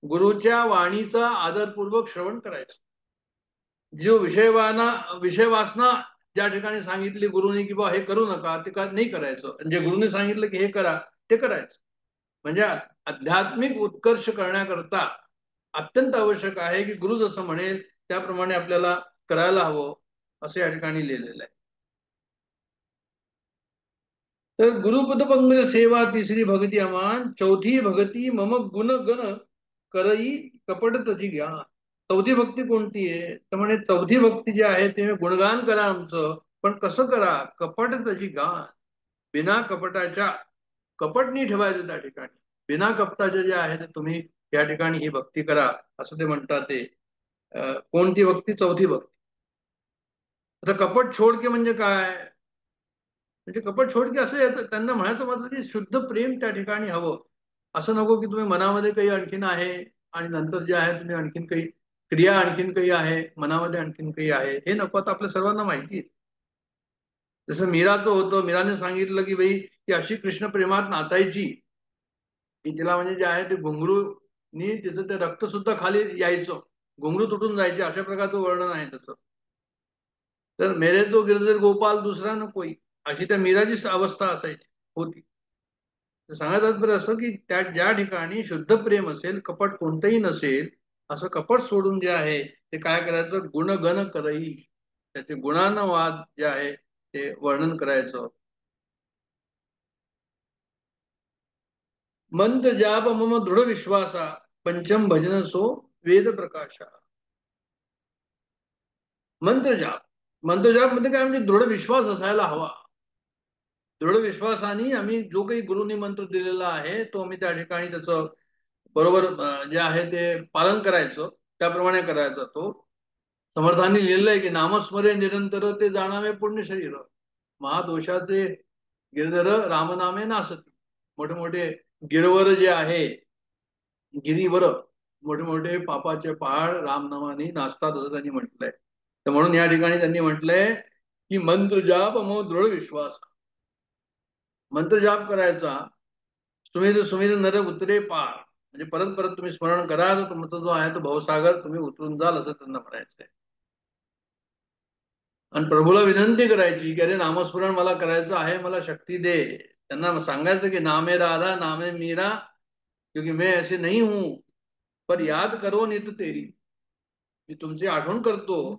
गुरुच्या वाणीचा आदरपूर्वक श्रवण करायचं. जो विषय वासना ज्या ठिकाणी सांगितली गुरुनी की बा हे करू नका ते नाही करायचं. म्हणजे गुरुने सांगितलं की हे करा ते करायचं. म्हणजे आध्यात्मिक उत्कर्ष करण्याकरता अत्यंत आवश्यक आहे की गुरु जसं म्हणेल त्याप्रमाणे आपल्याला करायला हवं असं या ठिकाणी लिहिलेलं आहे. तर गुरुपद पंकज सेवा तिसरी भगती अमान. चौथी भगती मम गुण गण करई कपट तजी ज्ञान. चौथी भक्ती कोणती आहे तर म्हणे चौथी भक्ती जी आहे ते गुणगान करा आमचं, पण कसं करा, कपट तजी गान. बिना कपटाच्या, कपट नाही ठेवायचं त्या ठिकाणी, बिना कपटाचे जे आहे ते तुम्ही या ठिकाणी ही भक्ती करा असं ते म्हणतात. ते कोणती भक्ती, चौथी भक्ती. आता कपट छोड के म्हणजे काय, म्हणजे कपट छोड के असं येतं त्यांना म्हणायचं मतलब की शुद्ध प्रेम त्या ठिकाणी हवं. असं नको की तुम्ही मनामध्ये काही आणखीन आहे आणि नंतर जे आहे तुम्ही आणखीन काही क्रिया आणखीन काही आहे मनामध्ये आणखीन काही आहे, हे नको. आता आपल्या सर्वांना माहिती आहे. जसं मीराचं होतं, मीराने सांगितलं की बाई ती अशी कृष्ण प्रेमात नाचायची की तिला म्हणजे जे आहे ते घुंगरूनी तिचं ते रक्त सुद्धा खाली यायचं, घुंगरू तुटून जायचे, अशा प्रकारचं वर्णन आहे त्याचं. तर मेरे तो गिरधर गोपाल दुसरा न कोई, अशी त्या मीराची अवस्था असायची होती. सांगतात बरं असं की त्या ज्या ठिकाणी शुद्ध प्रेम असेल, कपट कोणतंही नसेल, असं कपट सोडून जे आहे ते काय करायचं, गुणगण करई, त्याचे गुणानं वाद जे आहे ते वर्णन करायचं. मंत्र जाप मम दृढ विश्वासा पंचम भजन सो वेद प्रकाशा. मंत्र जाप मध्ये काय म्हणजे दृढ विश्वास असायला हवा. दृढ विश्वासाने आम्ही जो काही गुरुनी मंत्र दिलेला आहे तो आम्ही त्या ठिकाणी त्याचं बरोबर जे आहे ते पालन करायचं, त्याप्रमाणे करायचं. तो समर्थांनी लिहिलेलं आहे की नामस्मरे निरंतर ते जाणावे पुण्य शरीर, महादोषाचे गिरधर रामनामे नासती. मोठे मोठे गिरवर जे आहे, गिरीवर मोठे मोठे पापाचे पहाड रामनामाने नाचतात असं त्यांनी म्हटलंय. तर म्हणून या ठिकाणी त्यांनी म्हटलंय की मंत्र जाप मग दृढ विश्वास. मंत्र जाप करायचा, सुमेध सुमेध नर उतरे पार, म्हणजे परत परत तुम्ही स्मरण करा, तर तुमचा जो आहे तो भवसागर तुम्ही उतरून जाल, असं त्यांना म्हणायचंय. आणि प्रभूला विनंती करायची की अरे नामस्मरण मला करायचं आहे, मला शक्ती दे. त्यांना सांगायचं की नामे राधा नामे मीरा, क्योंकि मैं ऐसे नहीं हूं, पर याद करो नित तेरी, मी तुमची आठवण करतो,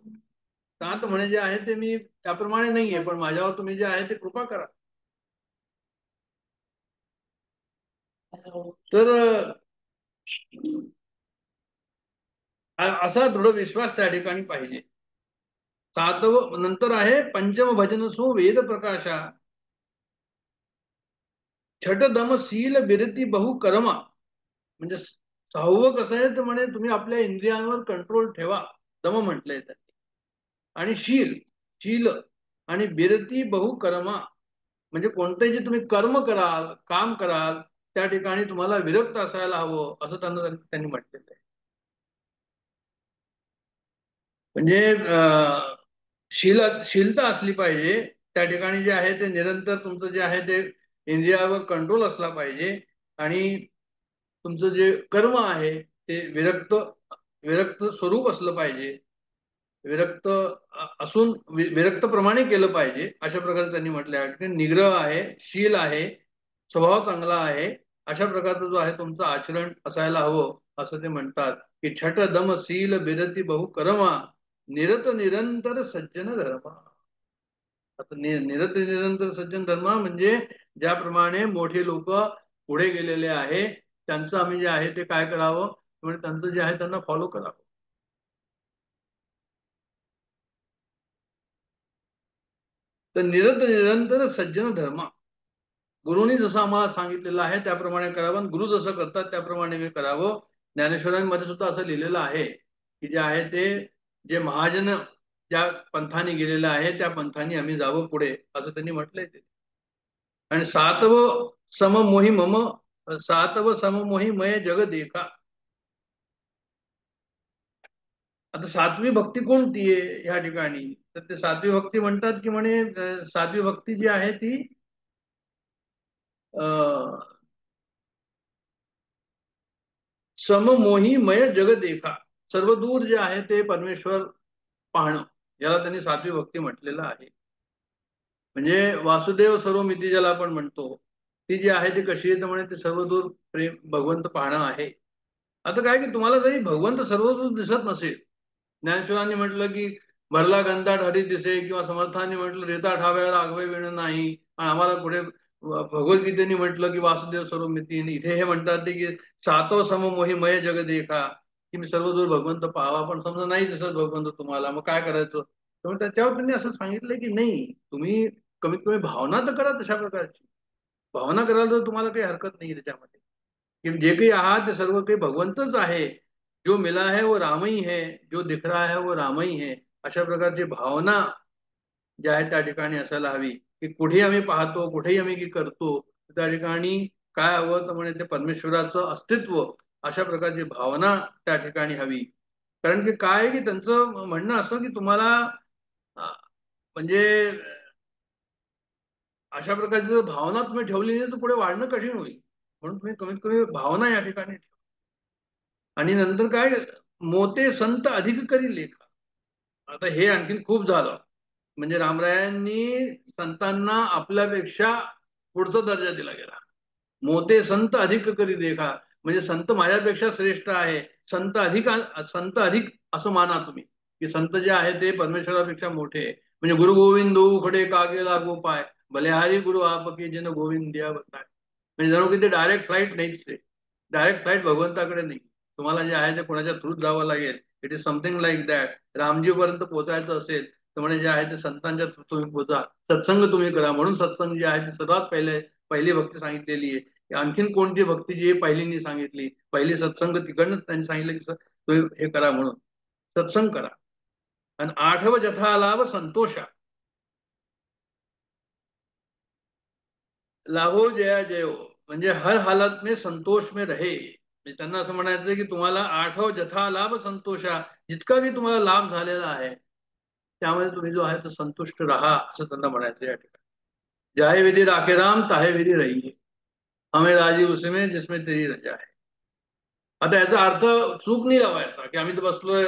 का तर म्हणे जे आहे ते मी त्याप्रमाणे नाहीये, पण माझ्यावर तुम्ही जे आहे ते कृपा करा. तर असा दृढ विश्वास त्या ठिकाणी पाहिजे. सातव नंतर आहे पंचम भजन सो वेद प्रकाशा, छट दम शील बिरती बहु कर्मा. म्हणजे सहावं कसं आहे तर म्हणे तुम्ही आपल्या इंद्रियांवर कंट्रोल ठेवा, दम म्हटलंय त्यांनी. आणि शील, शील आणि बिरती बहु कर्मा, म्हणजे कोणतेही जे तुम्ही कर्म कराल, काम कराल, त्या ठिकाणी तुम्हाला विरक्त असायला हवं, असं त्यांनी म्हटलेलं आहे. म्हणजे शीलता असली पाहिजे त्या ठिकाणी, जे आहे ते निरंतर तुमचं जे आहे ते इंद्रियावर कंट्रोल असला पाहिजे. आणि तुमचं जे कर्म आहे ते विरक्त विरक्त स्वरूप असलं पाहिजे, विरक्त असून विरक्त प्रमाणे केलं पाहिजे, अशा प्रकारे त्यांनी म्हटलं आहे. निग्रह आहे, शील आहे, स्वभाव चांगला आहे, अशा प्रकारचं जो आहे तुमचं आचरण असायला हवं, असं ते म्हणतात की छट दम शील बिरती बहु करमा, निरत निरंतर सज्जन धर्म. आता निरत निरंतर सज्जन धर्म म्हणजे ज्याप्रमाणे मोठे लोक पुढे गेलेले आहे, त्यांचं आम्ही जे आहे ते काय करावं, म्हणजे त्यांचं जे आहे त्यांना फॉलो करावं. तर निरत निरंतर सज्जन धर्म, गुरुनी जसं आम्हाला सांगितलेलं आहे त्याप्रमाणे करावं, गुरु जसं करतात त्याप्रमाणे मी करावं. ज्ञानेश्वरांमध्ये सुद्धा असं लिहिलेलं आहे की जे आहे ते जे महाजन ज्या पंथाने गेलेलं आहे त्या पंथाने आम्ही जावं पुढे, असं त्यांनी म्हटलंय ते. आणि सातव सममोही मम, सातव सममोही मय जग देखा. आता सातवी भक्ती कोणती आहे ह्या ठिकाणी, तर ते सातवी भक्ती म्हणतात की म्हणे सातवी भक्ती जी आहे ती सममोही मय जग देखा, सर्व दूर जे आहे ते परमेश्वर पाहणं, याला त्यांनी सातवी भक्ती म्हटलेलं आहे. म्हणजे वासुदेव सर्वमिती ज्याला आपण म्हणतो, ती जी आहे ती कशी आहे तर म्हणे ते सर्वदूर प्रेम भगवंत पाहणं आहे. आता काय की तुम्हाला जरी भगवंत सर्वदूर दिसत नसेल, ज्ञानेश्वरांनी म्हटलं की भरला गंधाट हरी दिसे, किंवा समर्थांनी म्हटलं रेता ठाव्यावर आगवे विण नाही, आणि आम्हाला पुढे भगवद्गीतेने म्हटलं की वासुदेव सर्वमिती. इथे हे म्हणतात ते की सातो सममोही मय जग देखा, की मी सर्वदूर भगवंत पाहावा, पण समजा नाही दिसत भगवंत तुम्हाला, मग काय करायचं. तर त्याच्यावर त्यांनी असं सांगितलं की नाही, तुम्ही कमीत कमी भावना तर करा तशा प्रकारची. भावना करायला तर तुम्हाला काही हरकत नाही त्याच्यामध्ये, कि जे काही आहात ते सर्व काही भगवंतच आहे, जो मिला है वो राम ही है, जो दिख रहा है वो राम ही है, अशा प्रकारची भावना ज्या आहे त्या ठिकाणी असायला हवी. की कुठेही आम्ही पाहतो, कुठेही आम्ही की करतो, त्या ठिकाणी काय हवं तर म्हणे ते परमेश्वराचं अस्तित्व, अशा प्रकारची भावना त्या ठिकाणी हवी. कारण की काय की त्यांचं म्हणणं असं की तुम्हाला म्हणजे अशा प्रकारची जर भावना तुम्ही ठेवली नाही तर पुढे वाढणं कठीण होईल. म्हणून तुम्ही कमीत कमी भावना या ठिकाणी ठेवा. आणि नंतर काय, मोते संत अधिक करी लेखा. आता हे आणखीन खूप झालं, म्हणजे रामरायांनी संतांना आपल्यापेक्षा पुढचा दर्जा दिला गेला. मोते संत अधिक करी देखा, म्हणजे संत माझ्यापेक्षा श्रेष्ठ आहे, संत अधिक असं माना तुम्ही, की संत जे आहे ते परमेश्वरापेक्षा मोठे आहे. म्हणजे गुरु गोविंद खडे कागे लागो पाय, बलिहारी गुरु आपके जिन गोविंद द्या बताय. म्हणजे जणू की ते डायरेक्ट फ्लाईट नाहीच आहे, डायरेक्ट फ्लाईट भगवंताकडे नाही, तुम्हाला जे आहे ते कोणाच्या थ्रूच जावं लागेल. It is something like that. रामजीपर्यंत पोहोचायचं असेल तर म्हणे जे आहे ते संतांच्या थ्रू तुम्ही पोहोचा, सत्संग तुम्ही करा. म्हणून सत्संग जे आहे ते सर्वात पहिली भक्ती सांगितलेली आहे. आणखीन कोणती भक्ती जी आहे पहिलीनी सांगितली, पहिली सत्संग तिकडनंच त्यांनी सांगितलं की तुम्ही हे करा, म्हणून सत्संग करा. आणि आठव जथा लाभ संतोषा, लाभो जया जयो, म्हणजे हर हालत में संतोष में रहे. म्हणजे त्यांना असं म्हणायचं की तुम्हाला आठव जथा लाभ संतोषा, जितका मी तुम्हाला लाभ झालेला आहे त्यामध्ये तुम्ही जो आहे तो संतुष्ट राहा, असं त्यांना म्हणायचं या ठिकाणी. जाहे विधि राखे राम ताहे विधि रही, हमें राजी उसमें जिसमें तेरी रजा है. आता याचा अर्थ चूक नाही लावायचा की आम्ही तर बसलोय,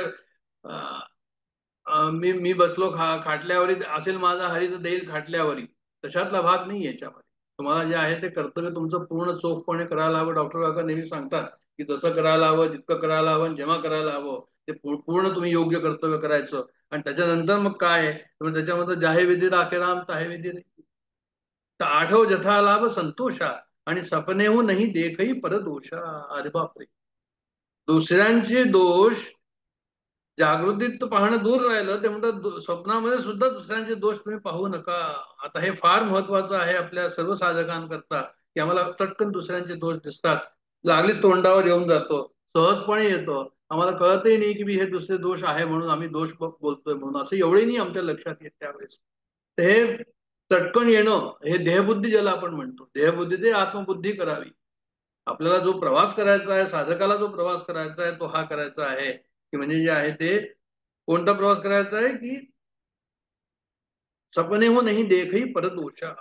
मी मी बसलो खाटल्यावरी असेल माझा हरी तर देईल खाटल्यावरी, तशातला भाग नाही याच्यामध्ये. तुम्हाला जे आहे ते कर्तव्य तुमचं पूर्ण चोखपणे करायला हवं. डॉक्टर काका नेहमी सांगतात की जसं करायला हवं, जितकं करायला हवं, जेव्हा करायला हवं ते पूर्ण तुम्ही योग्य कर्तव्य करायचं. आणि त्याच्यानंतर मग काय आहे, त्याच्यामध्ये जाहे विधी राखे राम ताहे विधी नाही. तर आठव जथा लाभ संतोषा आणि सपनेहू नाही देखही परदोषा. अरे बापरे, दुसऱ्यांचे दोष जागृतीत तर पाहणं दूर राहिलं, ते म्हणतात स्वप्नामध्ये सुद्धा दुसऱ्यांचे दोष तुम्ही पाहू नका. आता हे फार महत्वाचं आहे आपल्या सर्व साधकांकरता, की आम्हाला चटकन दुसऱ्यांचे दोष दिसतात, लागलीच तोंडावर येऊन जातो, सहजपणे येतो, आम्हाला कळतही नाही की हे दुसरे दोष आहे म्हणून आम्ही दोष बोलतोय म्हणून, असं एवढे नाही आमच्या लक्षात येत त्यावेळेस. तर हे चटकन येणं हे देहबुद्धी ज्याला आपण म्हणतो, देहबुद्धी ते आत्मबुद्धी करावी. आपल्याला जो प्रवास करायचा आहे, साधकाला जो प्रवास करायचा आहे तो हा करायचा आहे की म्हणजे जे आहे ते कोणता प्रवास करायचा आहे की सपने हो नाही देखही परदोषा.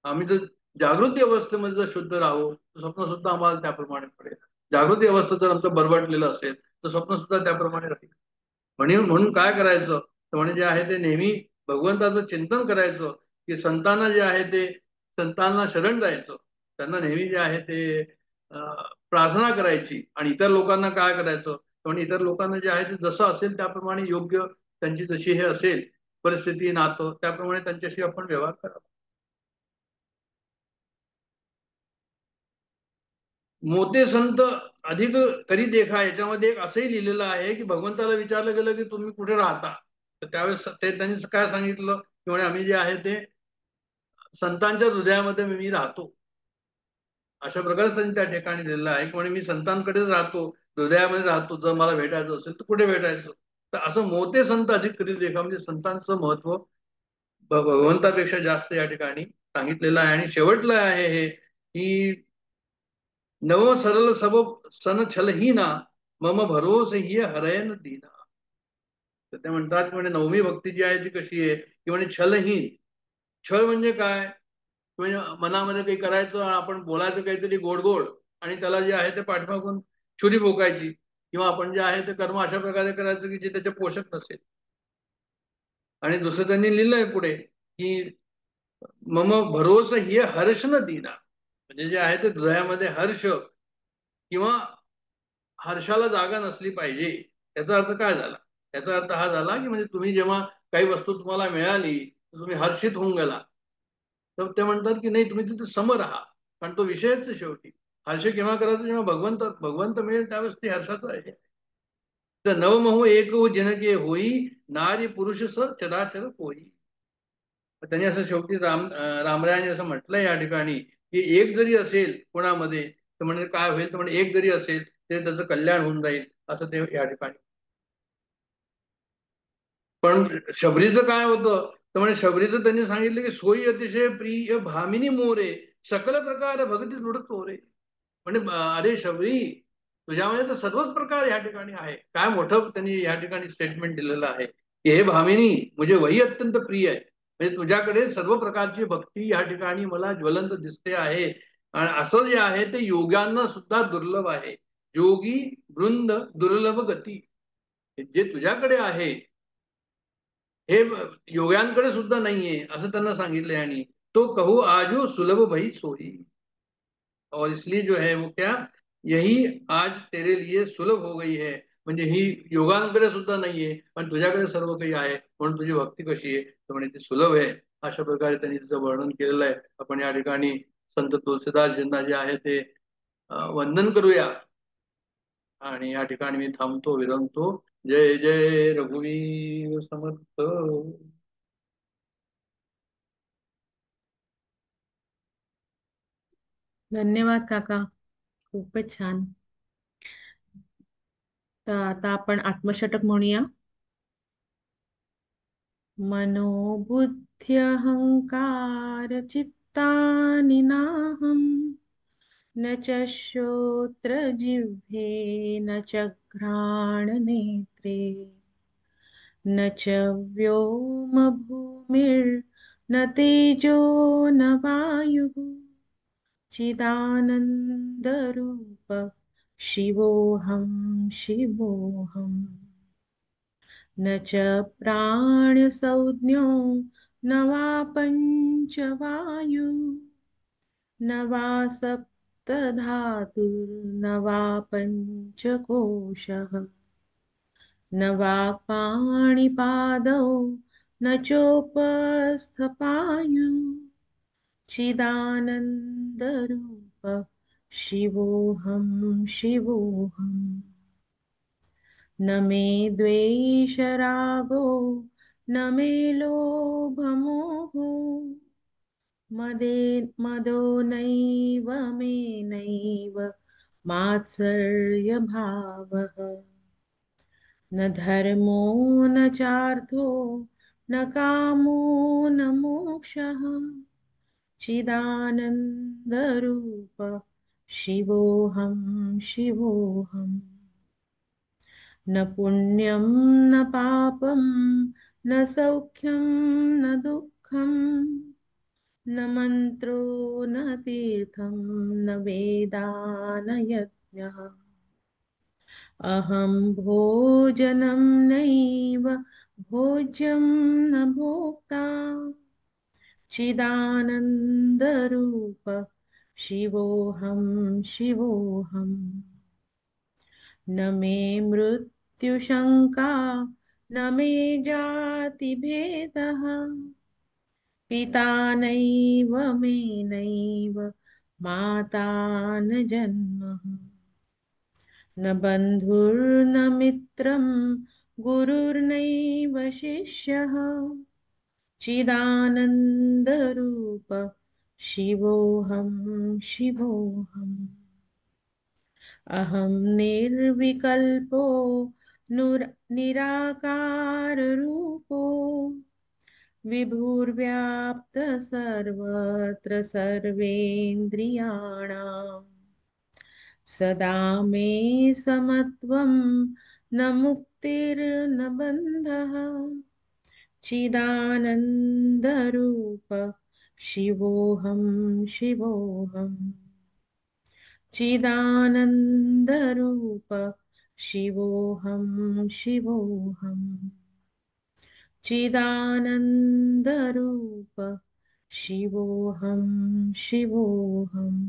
आम्ही जर जागृती अवस्थेमध्ये जर शुद्ध राहू तर स्वप्न सुद्धा आम्हाला त्याप्रमाणे पडेल. जागृती अवस्था जर आमचं बरबटलेलं असेल तर स्वप्न सुद्धा त्याप्रमाणे राहील. म्हणून काय करायचं तर म्हणजे जे आहे ते नेहमी भगवंताचं चिंतन करायचं, की संतांना जे आहे ते संतांना शरण जायचं, त्यांना नेहमी जे आहे ते प्रार्थना करायची. आणि इतर लोकांना काय करायचं म्हणजे इतर लोकांना जे आहे ते जसं असेल त्याप्रमाणे योग्य त्यांची जशी हे असेल परिस्थिती नातं त्याप्रमाणे त्यांच्याशी आपण व्यवहार करावा. मोते संत अधिक करी देखा याच्यामध्ये एक असंही लिहिलेलं आहे की भगवंताला विचारलं गेलं की तुम्ही कुठे राहता, तर त्यावेळेस ते त्यांनी काय सांगितलं की म्हणजे आम्ही जे आहे ते संतांच्या हृदयामध्ये मी राहतो. अशा प्रकारे त्यांनी त्या ठिकाणी दिलेलं आहे की म्हणजे मी संतांकडेच राहतो, हृदयामध्ये राहतो. जर मला भेटायचं असेल तर कुठे भेटायचं. तर असं मोते संत अधिक करी देखा म्हणजे संतांचं महत्व भगवंतापेक्षा जास्त या ठिकाणी सांगितलेलं आहे. आणि शेवटलं आहे हे की नव सरल सब सन छल ही ना मम भरोस ही हरयन दीना. तर ते म्हणतात म्हणजे नवमी भक्ती जी आहे ती कशी आहे की म्हणजे छलहीन. छळ म्हणजे काय म्हणजे मनामध्ये काही करायचं आणि आपण बोलायचं काहीतरी गोड गोड आणि त्याला जे आहे ते पाठमागून छुरी भोकायची, किंवा आपण जे आहे ते कर्म अशा प्रकारे करायचं की जे त्याचे पोषक नसेल. आणि दुसरं त्यांनी लिहिलंय पुढे की मम भरोस ही हर्ष न दिना, म्हणजे जे आहे ते हृदयामध्ये हर्ष किंवा हर्षाला जागा नसली पाहिजे. याचा अर्थ काय झाला, याचा अर्थ हा झाला की म्हणजे तुम्ही जेव्हा काही वस्तू तुम्हाला मिळाली तर तुम्ही हर्षित होऊन गेला, तर ते म्हणतात की नाही तुम्ही तिथे सम राहा. कारण तो विषयच शेवटी हर्ष केव्हा करायचं जेव्हा भगवंत भगवंत मिळेल त्यावेळेस ते हर्षाचं आहे. तर नवमहू एक जनके होई नारी पुरुष स चराचर होई. त्यांनी असं शेवटी रामरायाने असं म्हटलंय या ठिकाणी की एक जरी असेल कोणामध्ये तर म्हणजे काय होईल तर म्हणजे एक जरी असेल ते त्याचं कल्याण होऊन जाईल असं ते या ठिकाणी. पण शबरीचं काय होतं तर म्हणजे शबरीचं त्यांनी सांगितलं की सोयी अतिशय प्रिय भामिनी मोरे सकल प्रकार भगती दृढ तोरे. म्हणजे अरे शबरी तुझ्यामध्ये तर सर्वच प्रकार या ठिकाणी आहे. काय मोठं त्यांनी या ठिकाणी स्टेटमेंट दिलेलं आहे की हे भामिनी म्हणजे वही अत्यंत प्रिय आहे, म्हणजे तुझ्याकडे सर्व प्रकारची भक्ती या ठिकाणी मला ज्वलंत दिसते आहे. आणि असं जे आहे ते योग्यांना सुद्धा दुर्लभ आहे. योगी वृंद दुर्लभ गती, जे तुझ्याकडे आहे हे योग्यांकडे सुद्धा नाहीये असं त्यांना सांगितलंय. आणि तो कहू आजो सुलभ भई सोई, और इसलिए जो है वो क्या यही आज तेरे लिए सुलभ हो गई है. म्हणजे ही योगांकडे सुद्धा नाहीये पण तुझ्याकडे सर्व काही आहे म्हणून तुझी भक्ती कशी आहे तर म्हणजे ती सुलभ आहे. अशा प्रकारे त्यांनी तिचं वर्णन केलेलं आहे. आपण या ठिकाणी संत तुलसीदासजींना जे आहे ते वंदन करूया. आणि या ठिकाणी मी थांबतो विरमतो. जय जय रघुवीर समर्थ. धन्यवाद काका, खूपच छान. तर आता आपण आत्मषटक म्हणूया. मनोबुद्ध्यहंकार चित्तानि नाहं न च श्रोत्रजिह्वे न च घ्राणनेत्रे न च व्योमभूमिर्दिशश्च न तेजो न वायुः चिदानन्दरूप शिवोऽहं शिवोऽहम् न च प्राणसंज्ञो न वा पञ्चवायु न वा सप्तधातुर्न वा पञ्चकोशः न वा पाणिपादौ न चोपस्थपायु चिदानन्दरूप शिवोऽहं शिवोऽहम् न मे द्वेषरागो न मे लोभमोहो मदो नैव मे नैव मात्सर्यभावः न धर्मो न चार्थो न कामो न मोक्षः चिदानन्दरूप शिवोऽहं शिवोऽहम् न पुण्यं न पापं न सौख्यं न दुःखं न मन्त्रो न तीर्थं न वेदा न यज्ञः अहं भोजनं नैव भोज्यं न भोक्ता चिदानन्दरूप शिवोऽहं शिवोऽहम् न मे मृत्युशङ्का न मे जातिभेदः पिता नैव मे नैव माता न जन्मः न बन्धुर्न मित्रं गुरुर्नैव शिष्यः चिदानन्दरूप शिवोऽहं शिवोऽहम् अहं निर्विकल्पो निराकाररूपो विभुर्व्याप्तः सर्वत्र सर्वेन्द्रियाणां सदा मे समत्वं न मुक्तिर्न बन्धः चिदानन्दरूप शिवोऽहं शिवोऽहम् चिदानन्दरूप शिवोऽहं शिवोऽहम् चिदानन्दरूप शिवोऽहं शिवोऽहम्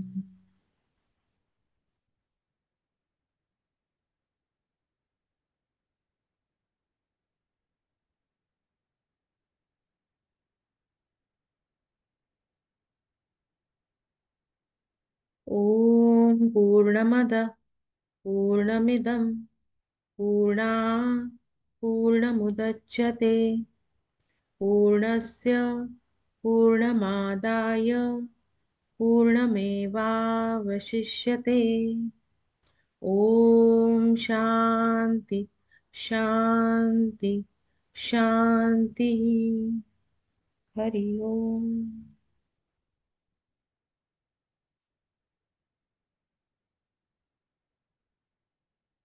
ॐ पूर्णमदः पूर्णमिदं पूर्णात् पूर्णमुदच्यते पूर्णस्य पूर्णमादाय पूर्णमेवावशिष्यते ॐ शान्ति शान्ति शान्तिः हरि ओम्।